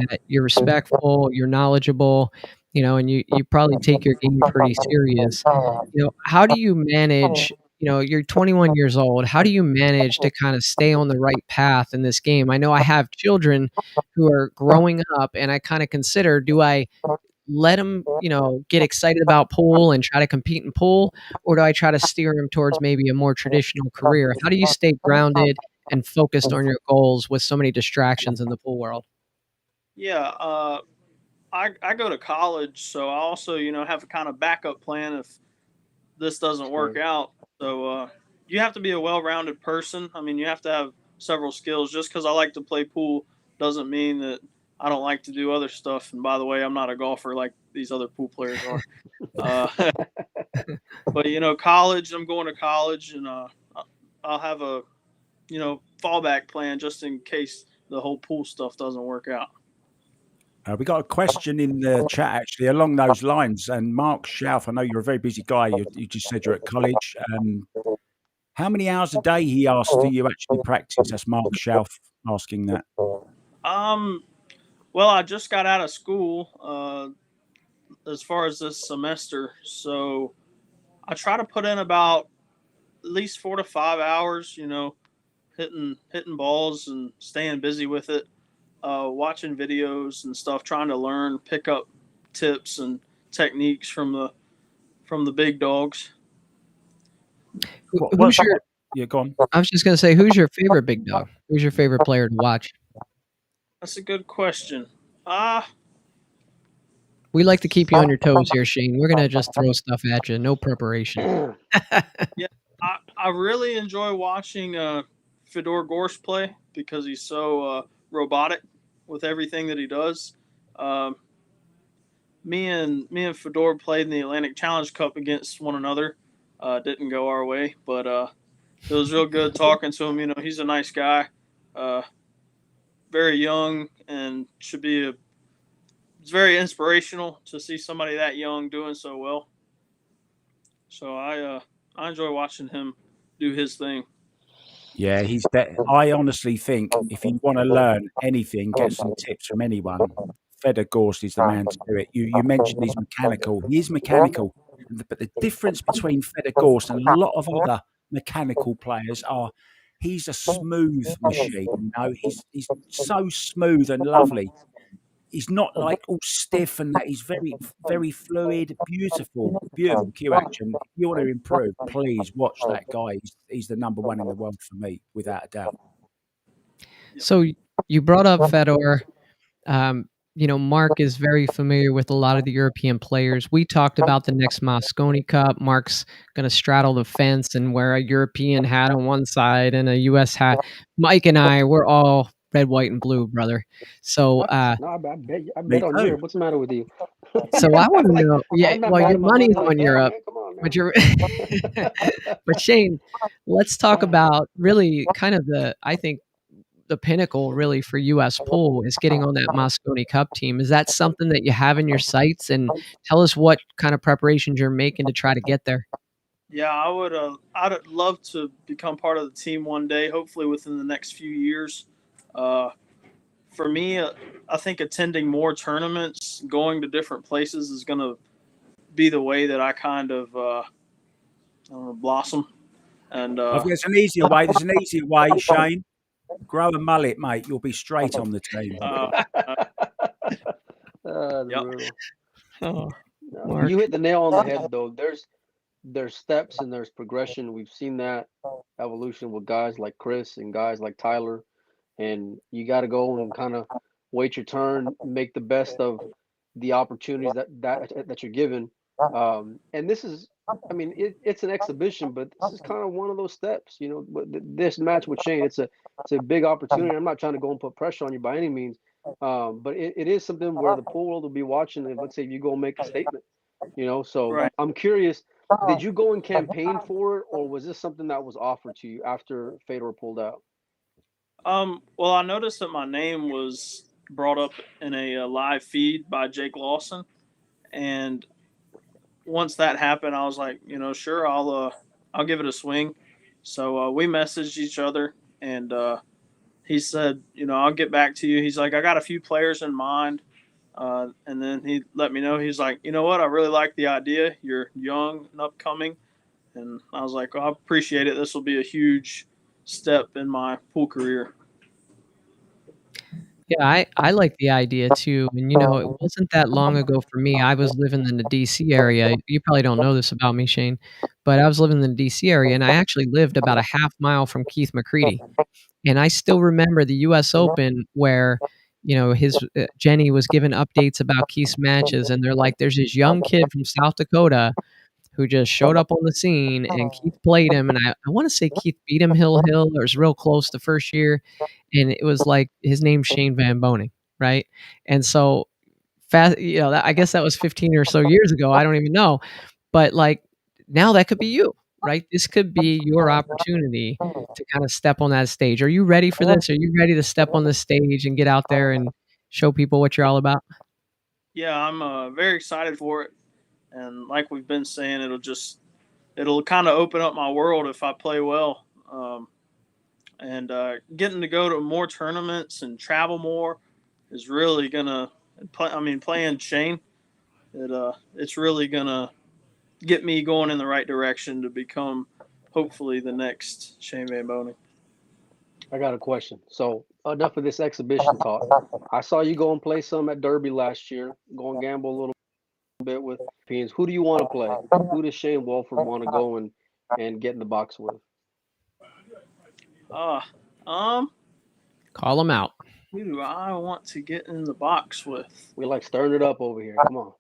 that you're respectful, you're knowledgeable, and you probably take your game pretty serious. How do you manage you're 21 years old. How do you manage to kind of stay on the right path in this game? I know I have children who are growing up, and I kind of consider, do I let them, get excited about pool and try to compete in pool, or do I try to steer them towards maybe a more traditional career? How do you stay grounded and focused on your goals with so many distractions in the pool world? Yeah, I go to college, so I also have a kind of backup plan if this doesn't work out. So you have to be a well-rounded person. I mean, you have to have several skills. Just because I like to play pool doesn't mean that I don't like to do other stuff. And by the way, I'm not a golfer like these other pool players are. But college. I'm going to college, and I'll have a fallback plan just in case the whole pool stuff doesn't work out. We got a question in the chat actually along those lines. And Mark Schauf, I know you're a very busy guy. You just said you're at college. How many hours a day, he asked, do you actually practice? That's Mark Schauf asking that. Well, I just got out of school as far as this semester, so I try to put in about at least 4 to 5 hours. Hitting balls and staying busy with it. Watching videos and stuff, trying to learn, pick up tips and techniques from the big dogs. Yeah, go on. I was just going to say, who's your favorite big dog? Who's your favorite player to watch? That's a good question. We like to keep you on your toes here, Shane. We're going to just throw stuff at you. No preparation. Yeah, I really enjoy watching Fedor Gorst play because he's so robotic with everything that he does. Me and Fedor played in the Atlantic Challenge Cup against one another. Didn't go our way, but it was real good talking to him. He's a nice guy, very young, and it's very inspirational to see somebody that young doing so well. So I enjoy watching him do his thing. Yeah, I honestly think if you want to learn anything, get some tips from anyone, Fedor Gorst is the man to do it. You mentioned he's mechanical. He is mechanical. But the difference between Fedor Gorst and a lot of other mechanical players are he's a smooth machine. He's so smooth and lovely. He's not like all stiff and that. He's very, very fluid, beautiful cue action. If you want to improve, please watch that guy. He's the number one in the world for me, without a doubt. So you brought up Fedor. Mark is very familiar with a lot of the European players. We talked about the next Mosconi Cup. Mark's going to straddle the fence and wear a European hat on one side and a U.S. hat. Mike and I, we're all red, white, and blue, brother. So, no, I bet on Europe. What's the matter with you? So I want to know. Yeah, well, your money's on Europe, but you're. But Shane, let's talk about really kind of I think the pinnacle really for U.S. pool is getting on that Mosconi Cup team. Is that something that you have in your sights? And tell us what kind of preparations you're making to try to get there. Yeah, I would. I'd love to become part of the team one day. Hopefully, within the next few years. For me, I think attending more tournaments, going to different places, is going to be the way that I kind of blossom. And there's an easier way. There's an easier way, Shane. Grow a mullet, mate. You'll be straight on the team. You hit the nail on the head, though. There's steps and there's progression. We've seen that evolution with guys like Chris and guys like Tyler, and you got to go and kind of wait your turn, make the best of the opportunities that you're given. And this is, I mean, it's an exhibition, but this is kind of one of those steps. This match with Shane, it's a big opportunity. I'm not trying to go and put pressure on you by any means, but it is something where the pool world will be watching. And let's say if you go and make a statement, So Right. I'm curious, did you go and campaign for it, or was this something that was offered to you after Fedor pulled out? Well, I noticed that my name was brought up in a live feed by Jake Lawson, and once that happened, I was like, sure, I'll give it a swing. So we messaged each other, and he said, I'll get back to you. He's like, I got a few players in mind, and then he let me know. He's like, you know what, I really like the idea. You're young and upcoming, And I was like, I appreciate it. This will be a huge step in my pool career. Yeah, I like the idea too. And it wasn't that long ago for me. I was living in the DC area. You probably don't know this about me, Shane, but I was living in the DC area and I actually lived about a half mile from Keith McCready. And I still remember the US Open where, his Jenny was giving updates about Keith's matches and they're like, there's this young kid from South Dakota who just showed up on the scene and Keith played him. And I want to say Keith beat him Hill or was real close the first year. And it was like his name's Shane Van Boning, right? And so fast, I guess that was 15 or so years ago. I don't even know. But like now that could be you, right? This could be your opportunity to kind of step on that stage. Are you ready for this? Are you ready to step on the stage and get out there and show people what you're all about? Yeah, I'm very excited for it. And like we've been saying, it'll kind of open up my world if I play well. And getting to go to more tournaments and travel more is really gonna. Playing Shane, it's really gonna get me going in the right direction to become hopefully the next Shane Van Boning. I got a question. So enough of this exhibition talk. I saw you go and play some at Derby last year. Go and gamble a little bit with Europeans. Who do you want to play? Who does Shane Wolford want to go and get in the box with? Call him out. Who do I want to get in the box with? We like stirring it up over here. Come on.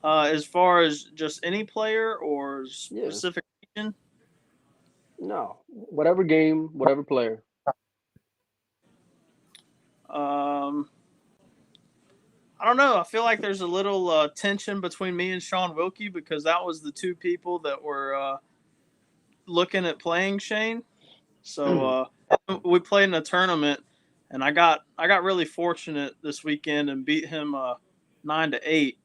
As far as just any player or specific region? No, whatever game, whatever player. I don't know. I feel like there's a little tension between me and Sean Wilkie because that was the two people that were looking at playing Shane. So we played in a tournament, and I got really fortunate this weekend and beat him 9-8.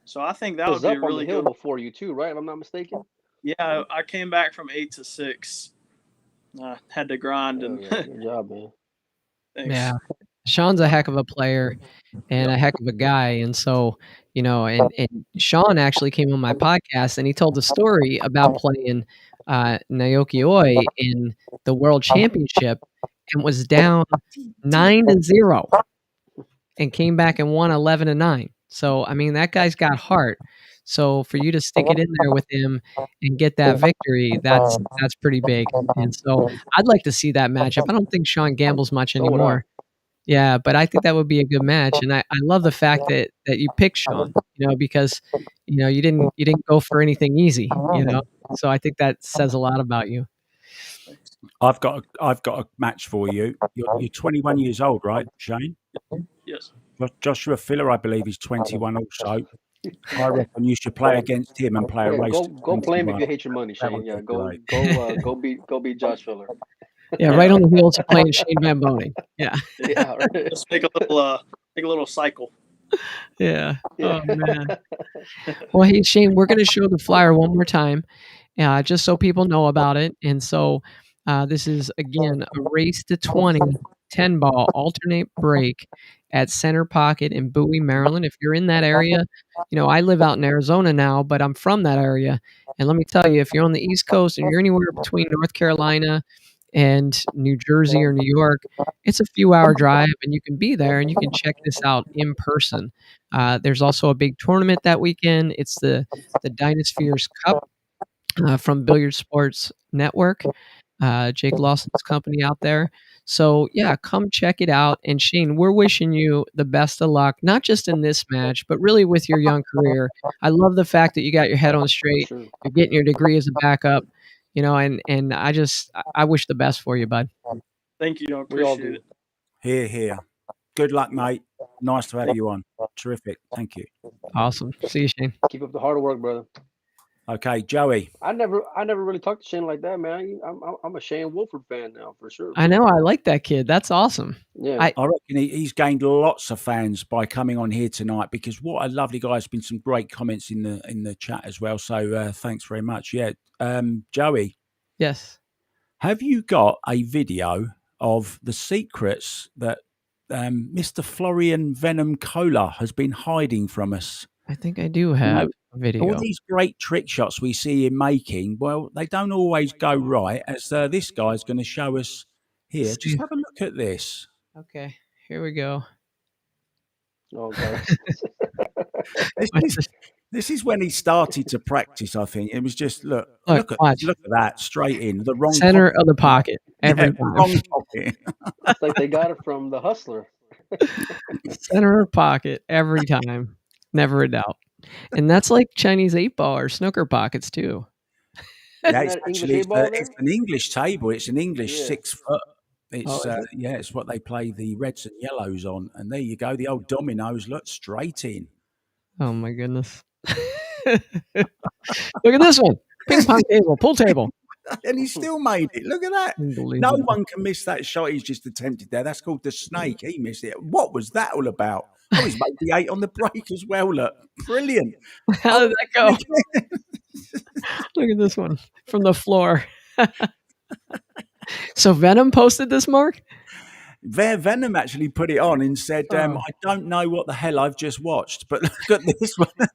So I think that would be a really good. Good before you too, right? If I'm not mistaken. Yeah, I came back from 8-6. I had to grind and. Good job, man. Thanks. Yeah. Sean's a heck of a player and a heck of a guy. And so, and Sean actually came on my podcast and he told the story about playing Naoki Oi in the World Championship and was down 9-0 and came back and won 11-9. So, I mean, that guy's got heart. So for you to stick it in there with him and get that victory, that's pretty big. And so I'd like to see that matchup. I don't think Sean gambles much anymore. Yeah, but I think that would be a good match, and I love the fact that you picked Sean, because you didn't go for anything easy, So I think that says a lot about you. I've got a match for you. You're 21 years old, right, Shane? Yes. Joshua Filler, I believe, is 21 also. I reckon you should play against him and play a race. Go play him if you hate your money, Shane. Yeah, go beat Josh Filler. Yeah, right on the heels of playing Shane Van Boning. Yeah. Yeah, right. Just make a little cycle. Yeah. Oh man. Well, hey Shane, we're going to show the flyer one more time, just so people know about it. And so this is again a race to 20 10-ball alternate break at Center Pocket in Bowie, Maryland. If you're in that area, I live out in Arizona now, but I'm from that area. And let me tell you, if you're on the East Coast and you're anywhere between North Carolina and New Jersey or New York, it's a few hour drive and you can be there and you can check this out in person. There's also a big tournament that weekend. It's the Dynaspheres Cup from Billiard Sports Network, Jake Lawson's company out there. So yeah, come check it out. And Shane, we're wishing you the best of luck, not just in this match, but really with your young career. I love the fact that you got your head on straight. Sure. You're getting your degree as a backup. And I wish the best for you, bud. Thank you. I appreciate it. Here. Good luck, mate. Nice to have you on. Terrific. Thank you. Awesome. See you, Shane. Keep up the hard work, brother. Okay, Joey. I never really talked to Shane like that, man. I'm a Shane Wolford fan now, for sure. I know. I like that kid. That's awesome. Yeah. I reckon he's gained lots of fans by coming on here tonight because what a lovely guy. There's been some great comments in the chat as well. So thanks very much. Yeah. Joey. Yes. Have you got a video of the secrets that Mr. Florian Venom Cola has been hiding from us? I think I do have. all video. these great trick shots we see him making, well, they don't always go right, as this guy's going to show us here. See. Just have a look at this. Okay, here we go. Oh God. This is when he started to practice. I think it was just look Watch. at that straight in the wrong Center pocket. of the pocket every time. Wrong pocket. It's like they got it from The Hustler. Center of pocket every time, never a doubt. And that's like Chinese 8-ball or snooker pockets too. Yeah, Isn't that English 8-ball there? it's an English table. It's an English Yeah. 6 foot. Oh, It's is it? yeah, it's what they play the reds and yellows on. And there you go, the old dominoes. Look straight in. Oh my goodness. Look at this one. Ping pong table, pool table. And he still made it. Look at that. No Unbelievable. one can miss that shot he's just attempted there. That's called the snake. He missed it. What was that all about? Oh, he's made the 8 on the break as well. Look, brilliant. How did that go? Look at this one from the floor. So Venom posted this, Mark? Venom actually put it on and said, I don't know what the hell I've just watched, but look at this one. I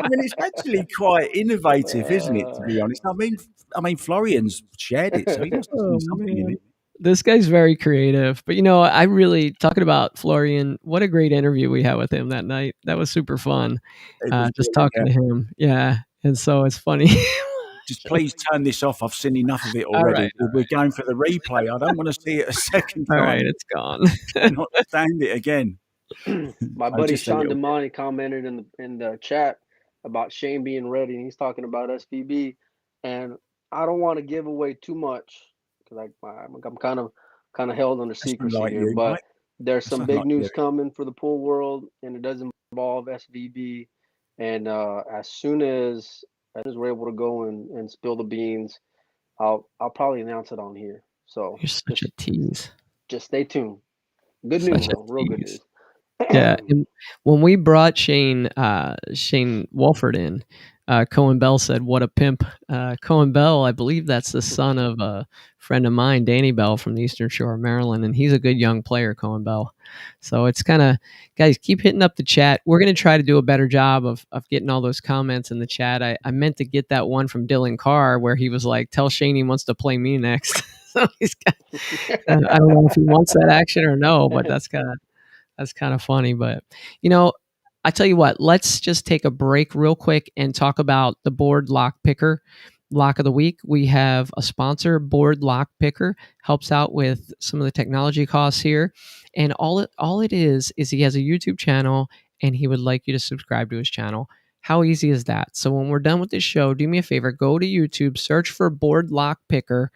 mean, it's actually quite innovative, isn't it, to be honest? I mean, Florian's shared it, so he must have seen something in it. This guy's very creative. But, I really, talking about Florian, what a great interview we had with him that night. That was super fun. Just talking to him. Yeah. And so it's funny. Just please turn this off. I've seen enough of it already. All right. We're going for the replay. I don't want to see it a second time. All right, it's gone. Not stand it again. My buddy Sean DeMonte commented in the chat about Shane being ready, and he's talking about SVB. And I don't want to give away too much because I'm kind of held under secrecy here. But right? There's some big news coming for the pool world, and it does involve SVB. And as soon as we're able to go and spill the beans, I'll probably announce it on here. So you're such a tease. Just stay tuned. Good news, though. Real good news. Yeah, and when we brought Shane Wolford in, Cohen Bell said, "What a pimp!" Cohen Bell, I believe that's the son of a friend of mine, Danny Bell from the Eastern Shore of Maryland, and he's a good young player, Cohen Bell. So it's kind of, guys, keep hitting up the chat. We're going to try to do a better job of getting all those comments in the chat. I meant to get that one from Dylan Carr where he was like, "Tell Shane he wants to play me next." So he's got, I don't know if he wants that action or no, but that's kind of funny. But I tell you what, let's just take a break real quick and talk about the Board Lock Picker Lock of the Week. We have a sponsor, Board Lock Picker, helps out with some of the technology costs here. And all it is he has a YouTube channel and he would like you to subscribe to his channel. How easy is that? So when we're done with this show, do me a favor, go to YouTube, search for Board Lock Picker,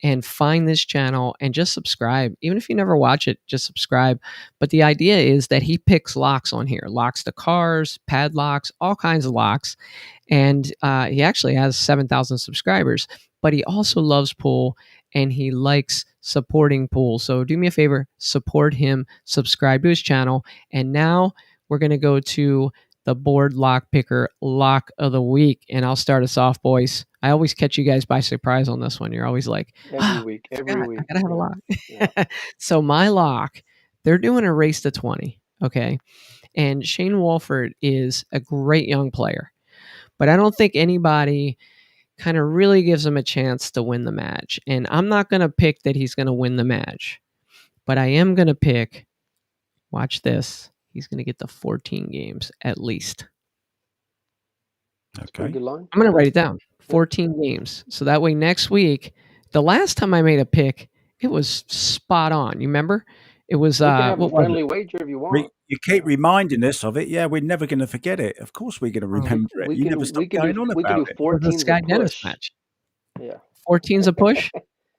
and find this channel and just subscribe. Even if you never watch it, just subscribe. But the idea is that he picks locks on here, locks to cars, padlocks, all kinds of locks. And he actually has 7,000 subscribers, but he also loves pool and he likes supporting pool. So do me a favor, support him, subscribe to his channel. And now we're going to go to the Board Lock Picker Lock of the Week. And I'll start us off, boys. I always catch you guys by surprise on this one. You're always like, every week. I gotta have a lock. Yeah. So my lock, they're doing a race to 20. Okay. And Shane Wolford is a great young player, but I don't think anybody kind of really gives him a chance to win the match. And I'm not going to pick that he's going to win the match, but I am going to pick, watch this, he's going to get the 14 games at least. Okay. Good line. I'm going to write it down. 14 games. So that way next week, the last time I made a pick, it was spot on. You remember? It was you can have a friendly wager if you want. You keep reminding us of it. Yeah, we're never going to forget it. Of course we're going to remember it. You never stop going on about it. 14 Sky Dennis match. Yeah. 14's a push?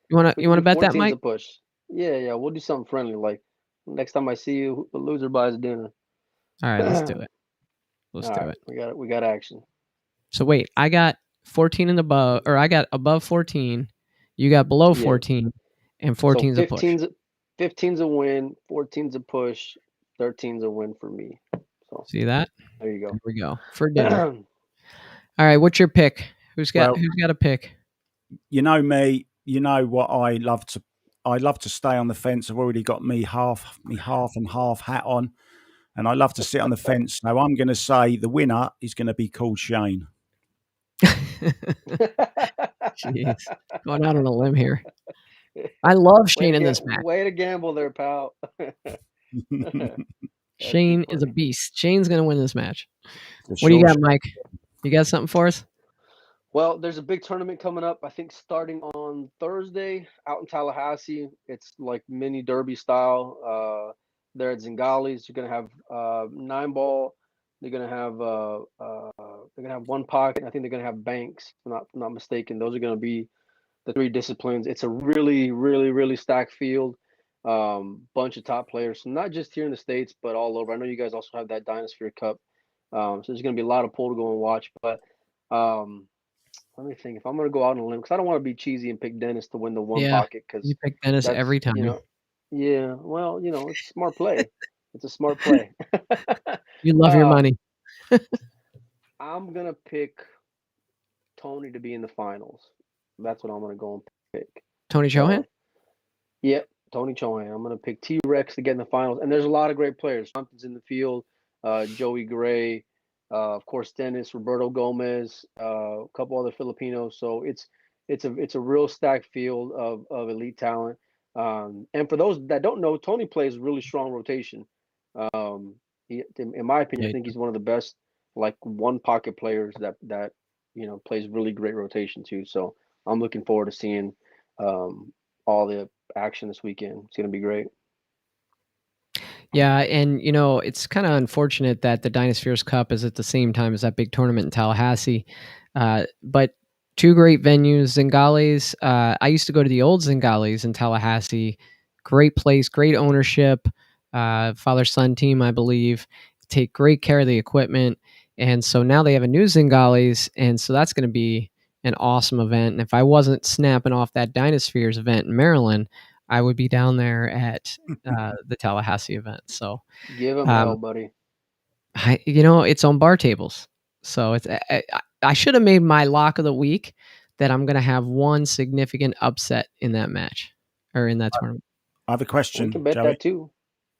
You want to bet that, Mike? 14's a push. Yeah, we'll do something friendly. Like next time I see you, the loser buys dinner. All right, let's do it. Let's do it. We got action. So wait, I got 14 and above, or I got above 14. You got below 14, and 14's a push. 15's a win, 14's a push, 13's a win for me. So see that? There you go. There we go for dinner. All right, what's your pick? Who's got a pick? You know me. You know what I love to. I love to stay on the fence. I've already got me half and half hat on. And I love to sit on the fence. So I'm going to say the winner is going to be called Shane. Jeez, going out on a limb here. I love Shane in this match. Way to gamble there, pal. Shane is a beast. Shane's going to win this match. What do you got, Mike? You got something for us? Well, there's a big tournament coming up, I think starting on Thursday out in Tallahassee. It's like mini derby style. There at Zingali's. You're going to have 9-ball. They're going to have one pocket. I think they're going to have banks, if I'm not mistaken. Those are going to be the 3 disciplines. It's a really, really, really stacked field. Bunch of top players, so not just here in the States, but all over. I know you guys also have that Dynasphere Cup. So there's going to be a lot of pull to go and watch. But let me think. If I'm going to go out on a limb, because I don't want to be cheesy and pick Dennis to win the one pocket. Because you pick Dennis every time. Yeah. Well, it's a smart play. It's a smart play. You love your money. I'm going to pick Tony to be in the finals. That's what I'm going to go and pick. Tony Chohan? Yep, Tony Chohan. I'm going to pick T-Rex to get in the finals. And there's a lot of great players. Compton's in the field, Joey Gray, of course, Dennis, Roberto Gomez, a couple other Filipinos. So it's a real stacked field of elite talent. And for those that don't know, Tony plays really strong rotation. In my opinion, I think he's one of the best like one pocket players that plays really great rotation too. So I'm looking forward to seeing all the action this weekend. It's going to be great. Yeah, and it's kind of unfortunate that the Dynaspheres Cup is at the same time as that big tournament in Tallahassee. But 2 great venues, Zingali's. I used to go to the old Zingali's in Tallahassee. Great place, great ownership, father-son team, I believe. Take great care of the equipment. And so now they have a new Zingali's, and so that's going to be an awesome event. And if I wasn't snapping off that Dynaspheres event in Maryland, I would be down there at the Tallahassee event. So give them hell, buddy. It's on bar tables. So I should have made my lock of the week that I'm going to have one significant upset in that match or in that tournament. I have a question. We can bet Joey. that too.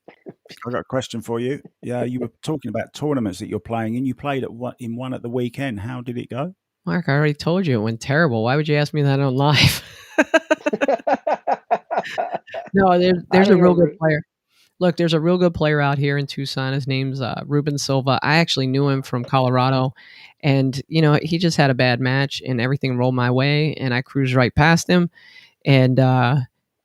I got a question for you. Yeah, you were talking about tournaments that you're playing in. You played in one at the weekend. How did it go? Mark, I already told you it went terrible. Why would you ask me that on live? No, there's a real good player. Look, there's a real good player out here in Tucson. His name's Ruben Silva. I actually knew him from Colorado, and he just had a bad match, and everything rolled my way, and I cruised right past him. And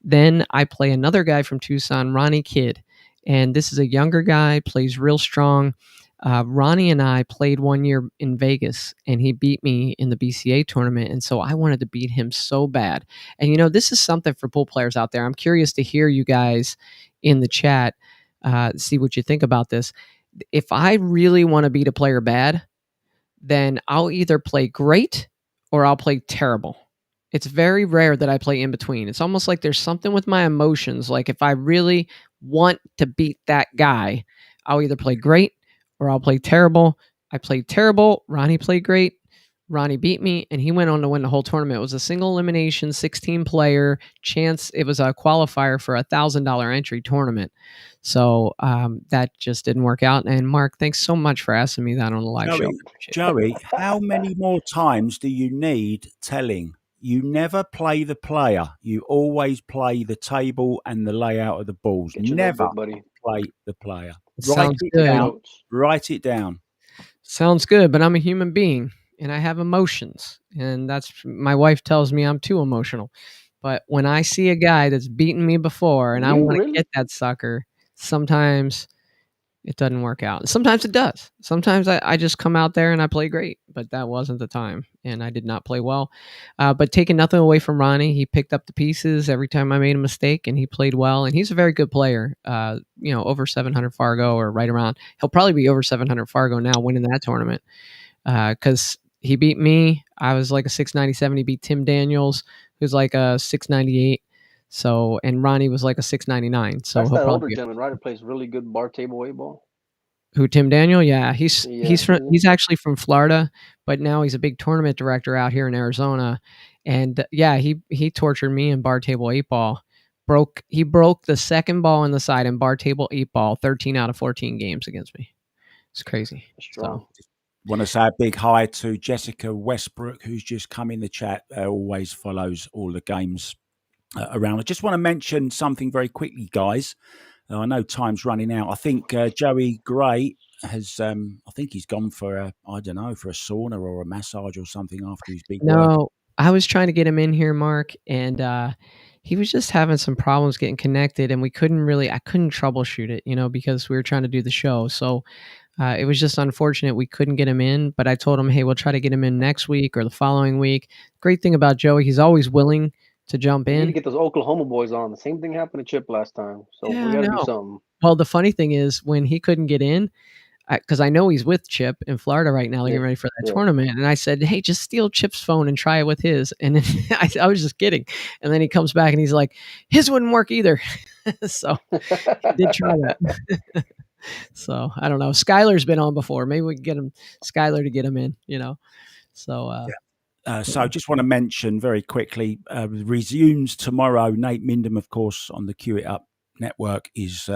then I play another guy from Tucson, Ronnie Kidd, and this is a younger guy, plays real strong. Ronnie and I played one year in Vegas, and he beat me in the BCA tournament, and so I wanted to beat him so bad. And this is something for pool players out there. I'm curious to hear you guys in the chat, see what you think about this. If I really want to beat a player bad, then I'll either play great or I'll play terrible. It's very rare that I play in between. It's almost like there's something with my emotions. Like if I really want to beat that guy, I'll either play great or I'll play terrible. I played terrible. Ronnie played great. Ronnie beat me, and he went on to win the whole tournament. It was a single elimination, 16-player chance. It was a qualifier for a $1,000 entry tournament. So that just didn't work out. And Mark, thanks so much for asking me that on the live show. Joey, how many more times do you need telling? You never play the player. You always play the table and the layout of the balls. Never play the player. Write it down. Sounds good, but I'm a human being. And I have emotions, and my wife tells me I'm too emotional. But when I see a guy that's beaten me before and I want to get that sucker, sometimes it doesn't work out. And sometimes it does. Sometimes I just come out there and I play great, but that wasn't the time, and I did not play well. But taking nothing away from Ronnie, he picked up the pieces every time I made a mistake, and he played well, and he's a very good player. Over 700 Fargo or right around. He'll probably be over 700 Fargo now winning that tournament because he beat me. I was like a 697. He beat Tim Daniels, who's like a 698. So, and Ronnie was like a 699. So that's that older gentleman, right? Who plays really good bar table weight ball. Who, Tim Daniel? Yeah, he's actually from Florida, but now he's a big tournament director out here in Arizona. And yeah, he tortured me in bar table 8 ball. He broke the second ball on the side in bar table 8-ball 13 out of 14 games against me. It's crazy. Strong. So Want to say a big hi to Jessica Westbrook, who's just come in the chat. Always follows all the games around. I just want to mention something very quickly, guys. I know time's running out. I think Joey Gray has. I think he's gone for a sauna or a massage or something after his big work. no, I was trying to get him in here, Mark, and he was just having some problems getting connected, and I couldn't troubleshoot it, because we were trying to do the show. So it was just unfortunate we couldn't get him in, but I told him, hey, we'll try to get him in next week or the following week. Great thing about Joey, he's always willing to jump We need to in. get those Oklahoma boys on. The same thing happened to Chip last time. So Yeah, we got I to do know. something. Well, the funny thing is when he couldn't get in, because I know he's with Chip in Florida right now, getting ready for that tournament. And I said, hey, just steal Chip's phone and try it with his. And then I was just kidding. And then he comes back and he's like, his wouldn't work either. So he did try that. So I don't know. Skylar's been on before. Maybe we can get Skylar to get him in, So So just want to mention very quickly, resumes tomorrow. Nate Mindham, of course, on the Cue It Up network is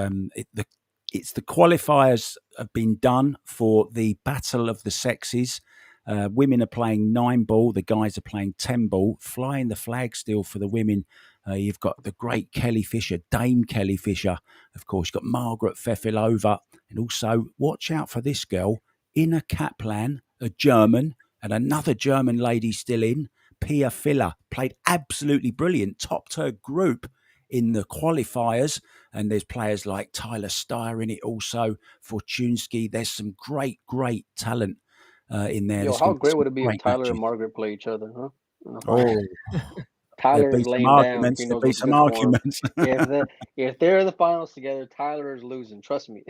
it's the qualifiers have been done for the Battle of the Sexes. Women are playing 9-ball, the guys are playing 10-ball. Flying the flag still for the women. You've got the great Kelly Fisher, Dame Kelly Fisher. Of course, you've got Margaret Fefilova. And also, watch out for this girl, Ina Kaplan, a German, and another German lady still in, Pia Filler, played absolutely brilliant, topped her group in the qualifiers. And there's players like Tyler Steyer in it also, Fortunsky. There's some great talent in there. Yo, how great would it be if Tyler and Margaret play each other, huh? Oh, Tyler is laying down if he knows what's good for him. If they're in the finals together, Tyler is losing. Trust me,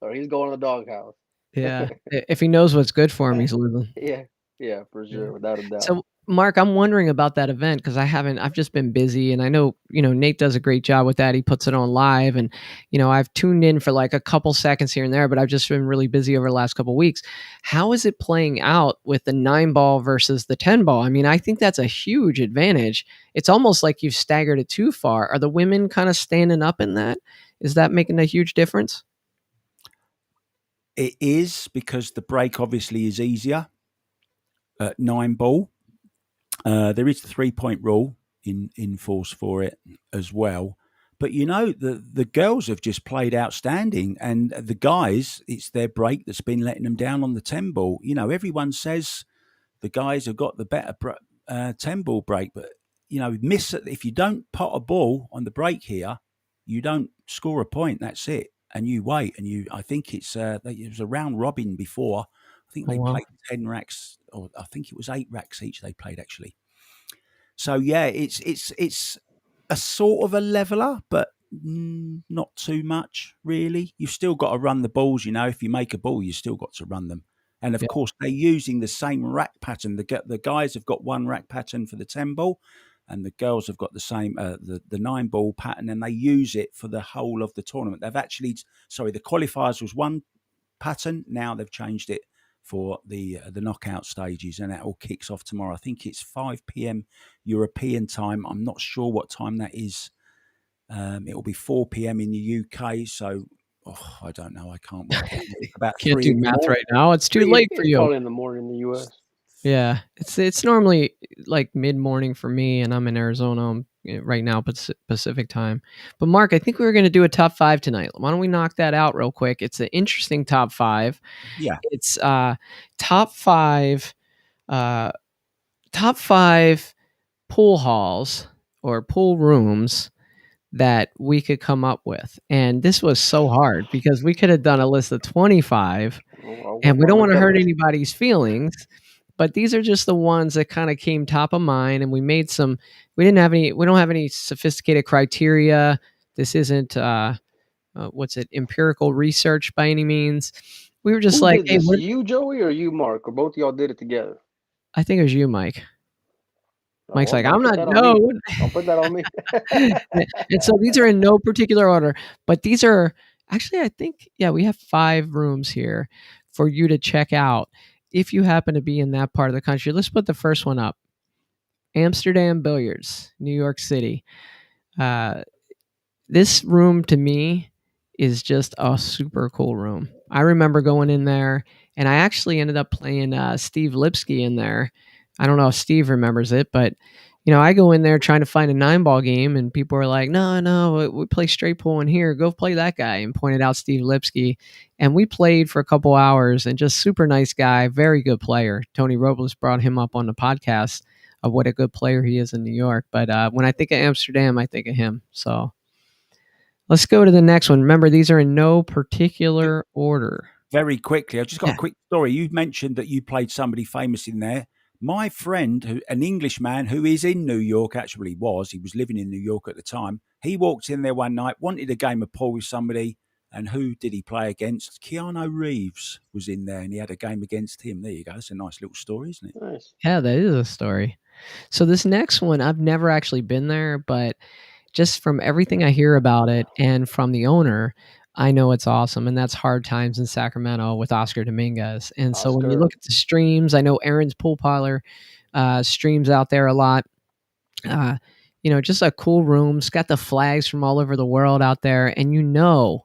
or he's going to the doghouse. Yeah, if he knows what's good for him, he's losing. Yeah, for sure, without a doubt. So, Mark, I'm wondering about that event because I've just been busy, and I know Nate does a great job with that. He puts it on live, and I've tuned in for like a couple seconds here and there, but I've just been really busy over the last couple of weeks. How is it playing out with the 9-ball versus the 10-ball? I mean, I think that's a huge advantage. It's almost like you've staggered it too far. Are the women kind of standing up in that? Is that making a huge difference? It is, because the break obviously is easier at 9-ball. There is the 3-point rule in force for it as well. But the girls have just played outstanding, and the guys, it's their break that's been letting them down on the 10-ball. Everyone says the guys have got the better 10-ball break, but miss it. If you don't pot a ball on the break here, you don't score a point. That's it, and you wait. And I think it was a round robin before. I think they played 10 racks, or I think it was 8 racks each they played actually. So yeah, it's a sort of a leveler, but not too much really. You've still got to run the balls. If you make a ball, you still got to run them. And of course, they're using the same rack pattern. The guys have got one rack pattern for the 10-ball, and the girls have got the same the 9-ball pattern, and they use it for the whole of the tournament. They've actually, the qualifiers was one pattern. Now they've changed it for the knockout stages, and that all kicks off tomorrow. I think it's 5 p.m. European time. I'm not sure what time that is. It will be 4 p.m. in the UK. So, I don't know. I can't work out. About can't do math right now. It's too late for you. Probably in the morning in the US. Yeah, it's normally like mid-morning for me, and I'm in Arizona right now, Pacific time. But Mark, I think we were going to do a top 5 tonight. Why don't we knock that out real quick? It's an interesting top 5. Yeah, it's top 5 pool halls or pool rooms that we could come up with. And this was so hard because we could have done a list of 25, and we don't want to hurt anybody's feelings. But these are just the ones that kind of came top of mind, and we don't have any sophisticated criteria. This isn't empirical research by any means. We were just Who like, did this? You, Joey, or you, Mark, or both of y'all did it together? I think it was you, Mike. Mike's like, I'm not. No, don't put that on me. And so these are in no particular order, but these are actually, I think, we have 5 rooms here for you to check out if you happen to be in that part of the country. Let's put the first one up. Amsterdam Billiards, New York City. This room to me is just a super cool room. I remember going in there, and I actually ended up playing Steve Lipsky in there. I don't know if Steve remembers it, but I go in there trying to find a 9-ball game, and people are like, "No, we play straight pool in here. Go play that guy," and pointed out Steve Lipsky. And we played for a couple hours, and just super nice guy, very good player. Tony Robles brought him up on the podcast of what a good player he is in New York. But when I think of Amsterdam, I think of him. So let's go to the next one. Remember, these are in no particular order. Very quickly, I've just got a quick story. You mentioned that you played somebody famous in there. My friend, an Englishman who is in New York, actually he was living in New York at the time. He walked in there one night, wanted a game of pool with somebody, and who did he play against? Keanu Reeves was in there, and he had a game against him. There you go. It's a nice little story, isn't it? Nice. Yeah, that is a story. So this next one, I've never actually been there, but just from everything I hear about it and from the owner, I know it's awesome, and that's Hard Times in Sacramento with Oscar Dominguez. And so when you look at the streams, I know Aaron's Pool Parlor streams out there a lot. Just a cool room. It's got the flags from all over the world out there, and the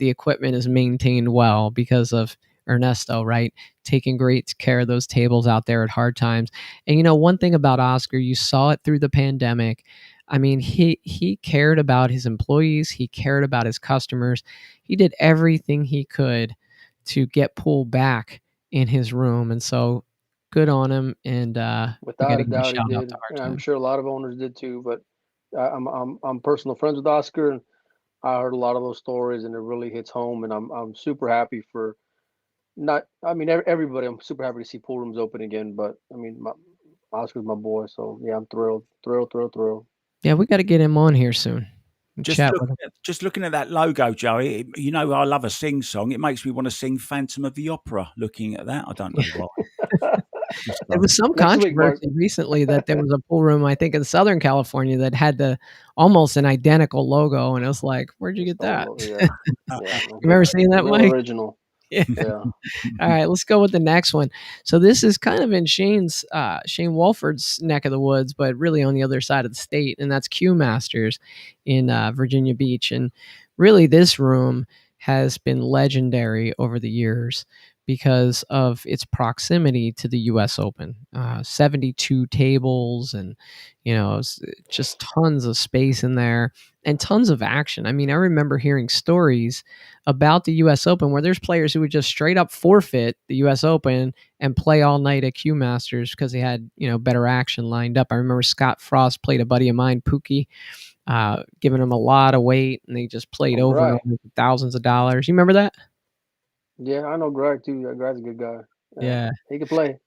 equipment is maintained well because of Ernesto, right? Taking great care of those tables out there at Hard Times. And one thing about Oscar, you saw it through the pandemic. I mean, he cared about his employees. He cared about his customers. He did everything he could to get pool back in his room. And so good on him. And without a doubt, he did. And I'm sure a lot of owners did too. But I'm personal friends with Oscar, and I heard a lot of those stories, and it really hits home. And I'm super happy for everybody. I'm super happy to see pool rooms open again. But I mean, Oscar's my boy, so yeah, I'm thrilled. Yeah, we got to get him on here soon. Just looking at that logo, Joey, I love a sing song. It makes me want to sing Phantom of the Opera looking at that. I don't know why. There was some controversy recently that there was a pool room, I think in Southern California, that had almost an identical logo. And it was like, where'd you get that? You remember seeing that, Mike? Original. Yeah. All right, let's go with the next one. So this is kind of in Shane Wolford's neck of the woods, but really on the other side of the state, and that's Q Masters in Virginia Beach. And really, this room has been legendary over the years because of its proximity to the U.S. Open. 72 tables and, just tons of space in there and tons of action. I mean, I remember hearing stories about the U.S. Open where there's players who would just straight up forfeit the U.S. Open and play all night at Q Masters because they had, better action lined up. I remember Scott Frost played a buddy of mine, Pookie, giving him a lot of weight, and they just played over and over for thousands of dollars. You remember that? Yeah, I know Greg too. Greg's a good guy. Yeah. He can play.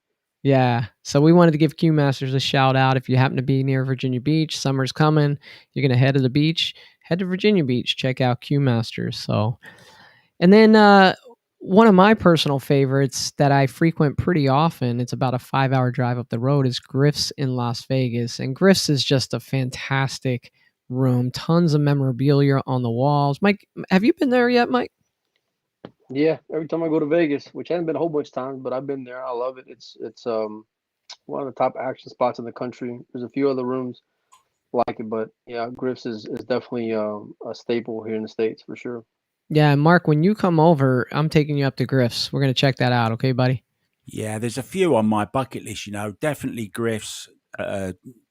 Yeah. So we wanted to give Q Masters a shout out. If you happen to be near Virginia Beach, summer's coming, you're going to head to the beach, head to Virginia Beach, check out Q Masters. So, and then one of my personal favorites that I frequent pretty often, it's about a 5-hour drive up the road, is Griff's in Las Vegas. And Griff's is just a fantastic room. Tons of memorabilia on the walls. Mike, have you been there yet, Mike? Yeah, every time I go to Vegas, which hasn't been a whole bunch of times, but I've been there. I love it. It's one of the top action spots in the country. There's a few other rooms like it, but yeah, Griff's is definitely a staple here in the States for sure. Yeah, Mark, when you come over, I'm taking you up to Griff's. We're going to check that out, okay, buddy? Yeah, there's a few on my bucket list, definitely Griff's,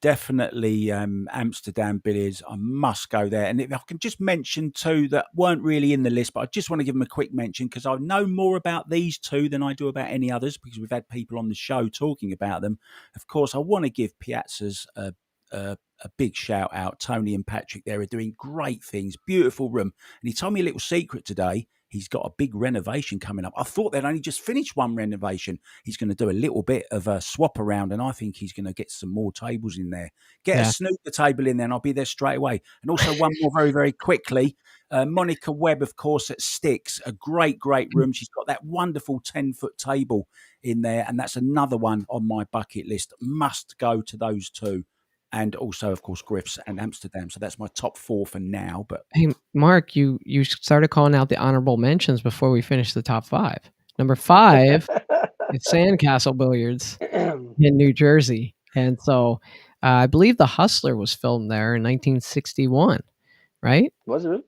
definitely Amsterdam Billiards. I must go there. And if I can just mention two that weren't really in the list, but I just want to give them a quick mention because I know more about these two than I do about any others because we've had people on the show talking about them. Of course, I want to give Piazza's a big shout out. Tony and Patrick there are doing great things. Beautiful room. And he told me a little secret today. He's got a big renovation coming up. I thought they'd only just finished one renovation. He's going to do a little bit of a swap around, and I think he's going to get some more tables in there. Get a snooker table in there, and I'll be there straight away. And also one more very, very quickly. Monica Webb, of course, at Sticks. A great, great room. She's got that wonderful 10-foot table in there, and that's another one on my bucket list. Must go to those two. And also, of course, Griff's and Amsterdam. So that's my top 4 for now. But hey, Mark, you started calling out the honorable mentions before we finished the top 5. Number 5 is Sandcastle Billiards in New Jersey. And so I believe The Hustler was filmed there in 1961, right? Was it really?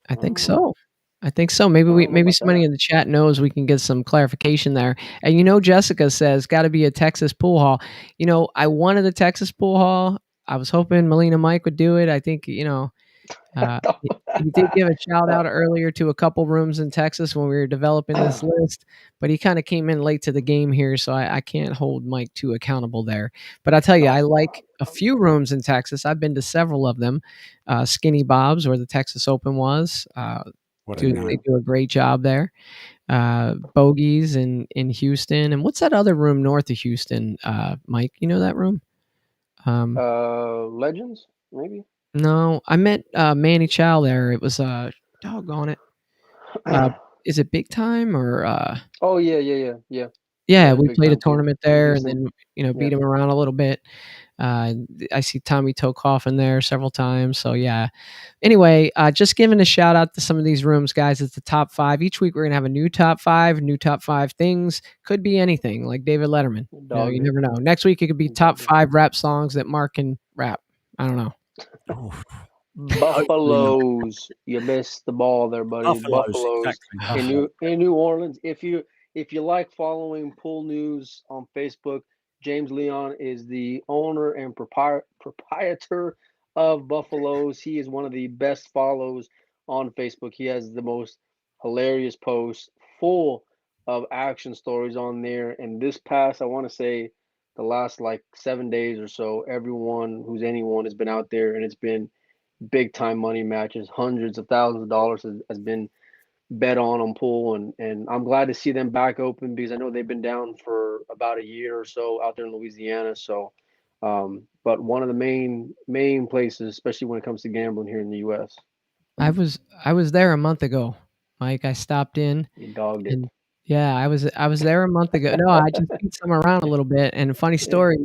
I think Oh, so. I think so. Maybe I don't know maybe about somebody that. in the chat knows. We can get some clarification there. And Jessica says got to be a Texas pool hall. I wanted a Texas pool hall. I was hoping Molina Mike would do it. I think he did give a shout out earlier to a couple rooms in Texas when we were developing this list, but he kind of came in late to the game here, so I can't hold Mike too accountable there. But I tell you, I like a few rooms in Texas. I've been to several of them. Skinny Bob's, where the Texas Open was. What a They name. do a great job there. Bogies in Houston, and what's that other room north of Houston? Mike, you know that room? Legends, maybe. No, I met Manny Chow there. It was doggone it. Is it Big Time or Oh yeah. yeah, Yeah, we big played a time too. tournament In there and Houston. then beat Yeah. him around a little bit. I see Tommy Tokoff in there several times. So yeah. Anyway, just giving a shout out to some of these rooms, guys. It's the top 5. Each week we're gonna have a new top 5 things. Could be anything, like David Letterman. Dogged You it. never know. Next week it could be top Dogged it. 5 rap songs that Mark can rap. I don't know. Oh, Buffaloes. You missed the ball there, buddy. Buffaloes, Buffaloes exactly. in New Orleans. If you like following pool news on Facebook, James Leon is the owner and proprietor of Buffaloes. He is one of the best follows on Facebook. He has the most hilarious posts full of action stories on there. And this past, I want to say, the last like 7 days or so, everyone who's anyone has been out there, and it's been big time money matches. Hundreds of thousands of dollars has been bet on pool, and I'm glad to see them back open because I know they've been down for about a year or so out there in Louisiana. So, but one of the main places, especially when it comes to gambling here in the U.S. I was there a month ago, Mike. I stopped in. You dogged it. And yeah, I was there a month ago. No, I just beat some around a little bit. And funny story,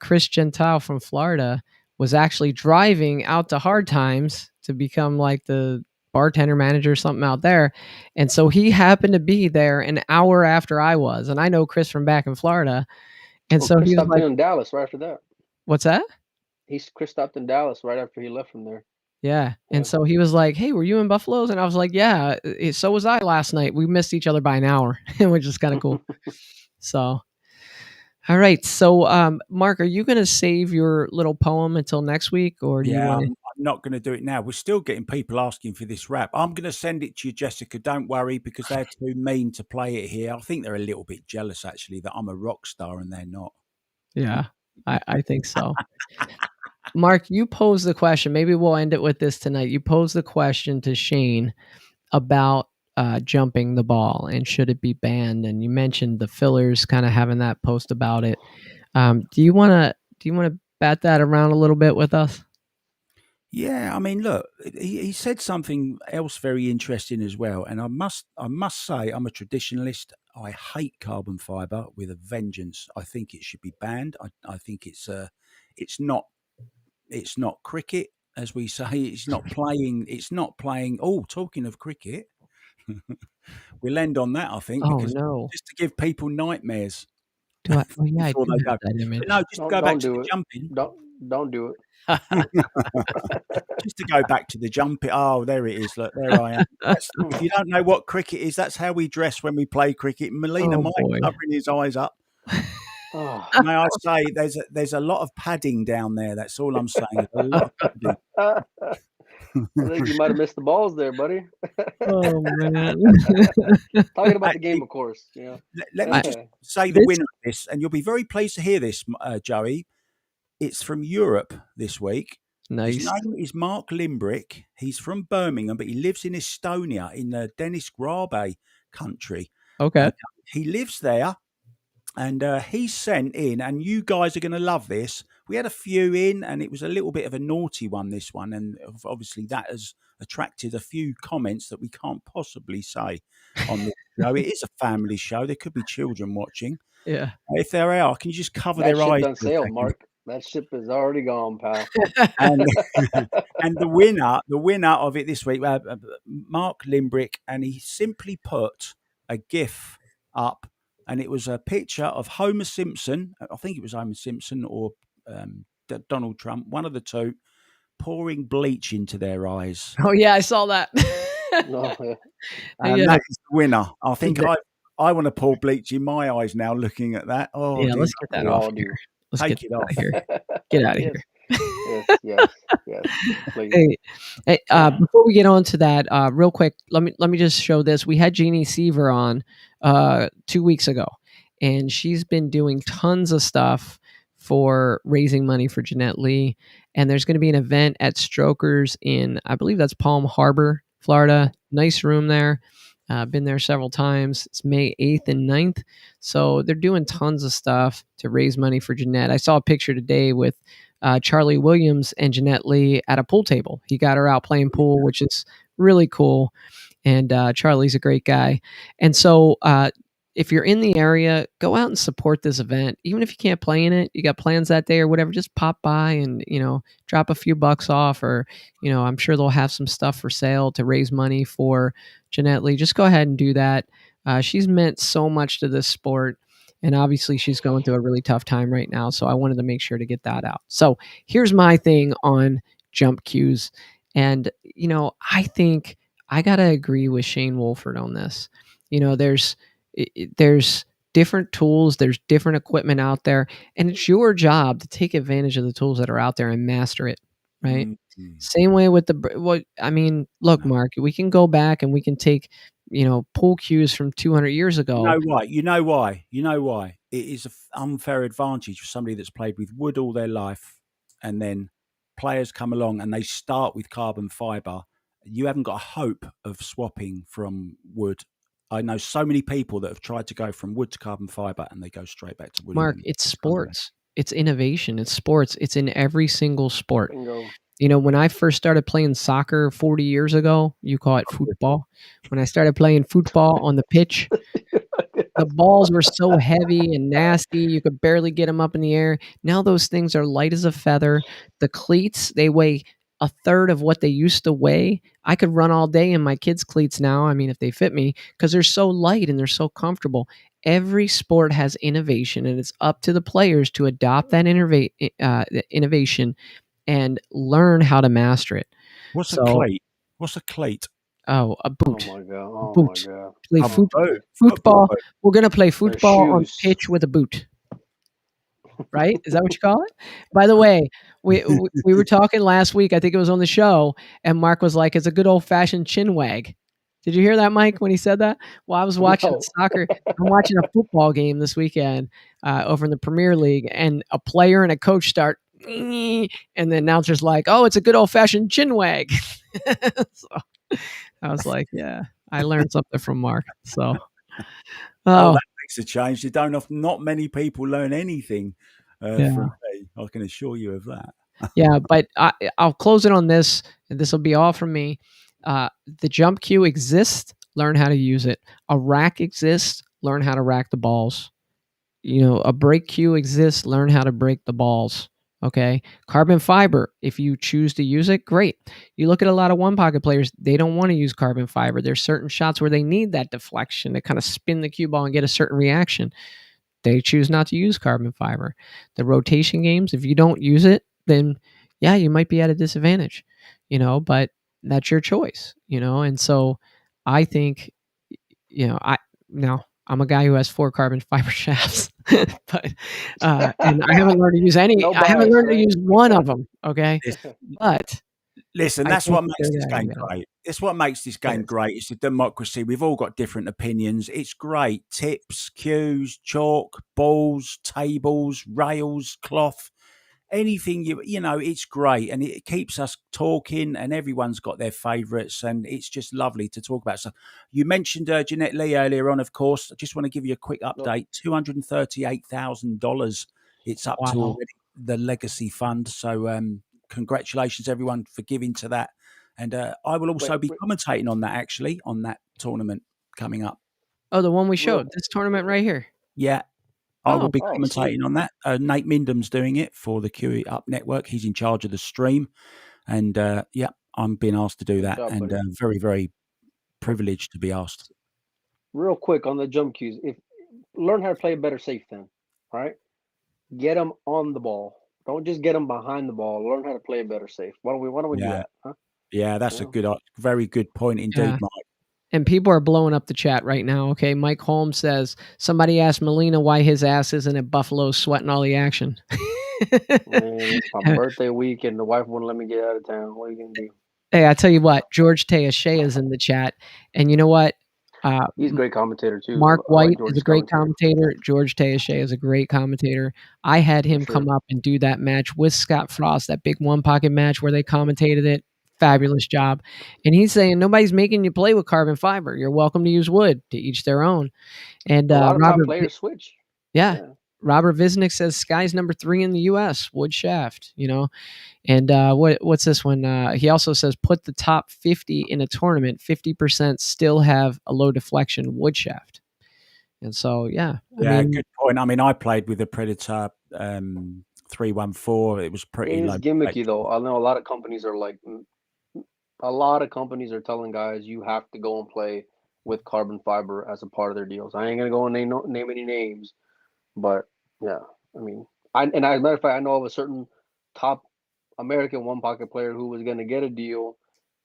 Chris Gentile from Florida was actually driving out to Hard Times to become like the bartender manager or something out there. And so he happened to be there an hour after I was. And I know Chris from back in Florida. And Well, so Chris he was stopped like, in Dallas right after that. "What's that?" Chris stopped in Dallas right after he left from there. Yeah. And Yeah. so he was like, "Hey, were you in Buffalo's?" And I was like, "Yeah, so was I last night. We missed each other by an hour," which is kind of cool. So, all right. So, Mark, are you going to save your little poem until next week, or do you Yeah, want to? I'm not going to do it now. We're still getting people asking for this rap. I'm going to send it to you, Jessica. Don't worry, because they're too mean to play it here. I think they're a little bit jealous, actually, that I'm a rock star and they're not. Yeah, I think so. Mark, you posed the question. Maybe we'll end it with this tonight. You posed the question to Shane about jumping the ball and should it be banned. And you mentioned the fillers kind of having that post about it. Do you want to bat that around a little bit with us? Yeah, I mean, look, he said something else very interesting as well, and I must say, I'm a traditionalist. I hate carbon fiber with a vengeance. I think it should be banned. I think it's not cricket, as we say. It's not playing. It's not playing. Oh, talking of cricket, we'll end on that. I think Oh because no. just to give people nightmares Do I? Oh yeah, I before do they have go. that But image. no, just to go back Don't to the do it. jumping. Don't do it. Just to go back to the jumping. Oh, there it is. Look, there I am. If you don't know what cricket is, that's how we dress when we play cricket. Molina Oh Mike boy. covering his eyes up. Oh. May I say, there's a lot of padding down there. That's all I'm saying. There's a lot of padding. I think you might have missed the balls there, buddy. Oh man. Talking about the game, Actually, of course. Yeah. let me just say the This winner of this, and you'll be very pleased to hear this, Joey. It's from Europe this week. His nice. name is Mark Limbrick. He's from Birmingham, but he lives in Estonia, in the Dennis Grabe country. Okay. He lives there, and he sent in, and you guys are going to love this. We had a few in, and it was a little bit of a naughty one, this one, and obviously that has attracted a few comments that we can't possibly say on this show. It is a family show. There could be children watching. Yeah. If there are, can you just cover That their ship eyes done for a sailed, second? Mark. That ship is already gone, pal. And and the winner of it this week, Mark Limbrick, and he simply put a GIF up, and it was a picture of Homer Simpson. I think it was Homer Simpson or Donald Trump, one of the two, pouring bleach into their eyes. Oh yeah, I saw that. No, yeah. And Yeah. that is the winner. I think That- I want to pour bleach in my eyes now looking at that. Oh, yeah, dear. let's get that We off all here. do. Let's Take get it that out off. of here. Get out of Yes. here. Yes. Please. Hey, before we get on to that, real quick, let me just show this. We had Jeannie Seaver on 2 weeks ago, and she's been doing tons of stuff for raising money for Jeanette Lee. And there's going to be an event at Strokers in, I believe that's Palm Harbor, Florida. Nice room there. Been there several times. It's May 8th and 9th. So they're doing tons of stuff to raise money for Jeanette. I saw a picture today with Charlie Williams and Jeanette Lee at a pool table. He got her out playing pool, which is really cool. And Charlie's a great guy. And so if you're in the area, go out and support this event. Even if you can't play in it, you got plans that day or whatever, just pop by and, drop a few bucks off, or, I'm sure they'll have some stuff for sale to raise money for Jeanette Lee. Just go ahead and do that. She's meant so much to this sport. And obviously she's going through a really tough time right now. So I wanted to make sure to get that out. So here's my thing on jump cues. And, I think I got to agree with Shane Wolford on this. There's different tools, there's different equipment out there, and it's your job to take advantage of the tools that are out there and master it, right? Mm-hmm. Same way with look, Mark, we can go back and we can take, pool cues from 200 years ago. You know why? It is an unfair advantage for somebody that's played with wood all their life, and then players come along and they start with carbon fiber. You haven't got a hope of swapping from wood. I know so many people that have tried to go from wood to carbon fiber and they go straight back to wood. Mark, it's sports. It's innovation. It's sports. It's in every single sport. Bingo. When I first started playing soccer 40 years ago, you call it football. When I started playing football on the pitch, the balls were so heavy and nasty, you could barely get them up in the air. Now those things are light as a feather. The cleats, they weigh a third of what they used to weigh. I could run all day in my kids' cleats now, if they fit me, because they're so light and they're so comfortable. Every sport has innovation, and it's up to the players to adopt that innovation and learn how to master it. What's a cleat? What's a cleat? Oh, a boot. Oh my god. Boot. My god. Play football. We're gonna play football on pitch with a boot. Right? Is that what you call it? By the way, we were talking last week, I think it was on the show, and Mark was like, it's a good old fashioned chin wag. Did you hear that, Mike, when he said that? Well, I was watching soccer. I'm watching a football game this weekend over in the Premier League, and a player and a coach start, and the announcer's like, oh, it's a good old fashioned chin wag. So I was like, yeah, I learned something from Mark. So, that makes a change. Not many people learn anything from me. I can assure you of that. Yeah, but I'll close it on this, and this will be all from me. The jump cue exists. Learn how to use it. A rack exists. Learn how to rack the balls. A break cue exists. Learn how to break the balls. Okay. Carbon fiber, if you choose to use it, great. You look at a lot of one pocket players, they don't want to use carbon fiber. There's certain shots where they need that deflection to kind of spin the cue ball and get a certain reaction. They choose not to use carbon fiber. The rotation games, if you don't use it, then yeah, you might be at a disadvantage, but that's your choice, and so I think, I'm a guy who has 4 carbon fiber shafts, but and I haven't learned to use any. No I haven't bias, learned to right? use one of them. Okay, but Listen, I that's think what makes they're this gonna game get it. great. It's what makes this game Yes. great. It's a democracy. We've all got different opinions. It's great. Tips, cues, chalk, balls, tables, rails, cloth, anything it's great, and it keeps us talking, and everyone's got their favourites, and it's just lovely to talk about. So you mentioned Jeanette Lee earlier on, of course. I just want to give you a quick update. $238,000 it's up to Wow. already, the legacy fund. So congratulations everyone for giving to that, and I will also be commentating on that, actually, on that tournament coming up. Oh, the one we showed, this tournament right here. Yeah, I will be Oh, commentating sweet. on that. Nate Mindham's doing it for the QE Up Network. He's in charge of the stream. And I'm being asked to do Good that. job, And buddy. very, very privileged to be asked. Real quick on the jump cues. Learn how to play better safe then. All right. Get them on the ball. Don't just get them behind the ball. Learn how to play better safe. Why don't we do Yeah. that? Huh? Yeah, that's a very good point indeed, Yeah. Mike. And people are blowing up the chat right now. Okay, Mike Holmes says somebody asked Molina why his ass isn't at Buffalo sweating all the action. Man, it's my birthday week, and the wife wouldn't let me get out of town. What are you gonna do? Hey, I tell you what, George Teashea is in the chat, and you know what? He's a great commentator too. Mark I like White is George's a great commentary. commentator. George Teashea is a great commentator. I had him sure. come up and do that match with Scott Frost, that big one pocket match where they commentated it. Fabulous job. And he's saying nobody's making you play with carbon fiber. You're welcome to use wood, to each their own. And A lot of top Robert, players switch. yeah, Robert Visnick says Sky's number 3 in the U.S. wood shaft. You know, and what's this one? He also says put the top 50 in a tournament. 50% still have a low deflection wood shaft. And so, yeah, I mean, good point. I mean, I played with the Predator 314. It was pretty It is low. gimmicky though. I know a lot of companies are like, a lot of companies are telling guys you have to go and play with carbon fiber as a part of their deals. I ain't gonna go and name any names, but yeah, I mean, as a matter of fact, I know of a certain top American one pocket player who was gonna get a deal,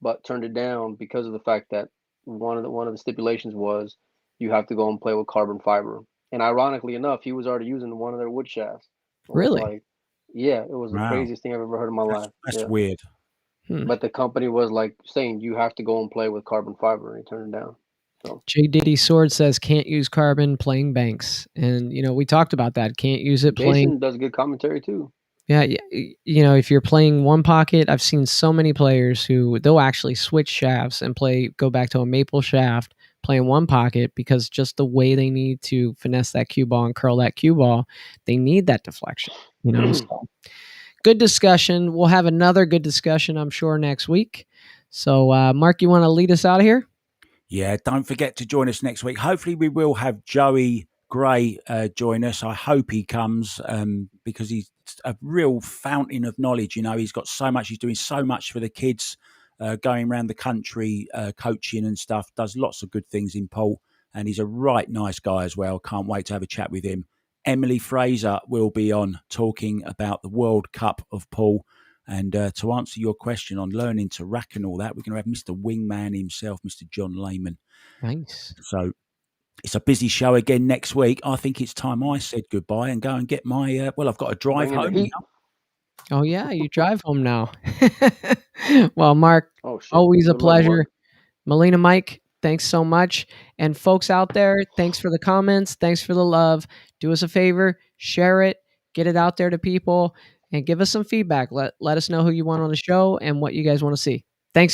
but turned it down because of the fact that one of the stipulations was you have to go and play with carbon fiber. And ironically enough, he was already using one of their wood shafts. It was really? like, yeah, it was the Wow. craziest thing I've ever heard in my life. That's Yeah. weird. But the company was like saying you have to go and play with carbon fiber, and he turned it down. So J. Diddy Sword says can't use carbon playing banks, and you know we talked about that. Can't use it playing. Jason does good commentary too. Yeah, you know, if you're playing one pocket, I've seen so many players who they'll actually switch shafts and go back to a maple shaft, playing one pocket because just the way they need to finesse that cue ball and curl that cue ball, they need that deflection. You know, so good discussion. We'll have another good discussion, I'm sure, next week. So, Mark, you want to lead us out of here? Yeah, don't forget to join us next week. Hopefully, we will have Joey Gray join us. I hope he comes because he's a real fountain of knowledge. You know, he's got so much. He's doing so much for the kids, going around the country, coaching and stuff. Does lots of good things in pool, and he's a right nice guy as well. Can't wait to have a chat with him. Emily Fraser will be on talking about the World Cup of pool. And to answer your question on learning to rack and all that, we're going to have Mr. Wingman himself, Mr. John Lehman. Nice. So it's a busy show again next week. I think it's time I said goodbye and go and get my, I've got to drive home now. Oh, yeah, you drive home now. Well, Mark, always a Good luck, pleasure. Mark. Molina Mike, thanks so much. And folks out there, thanks for the comments. Thanks for the love. Do us a favor, share it, get it out there to people, and give us some feedback. Let us know who you want on the show and what you guys want to see.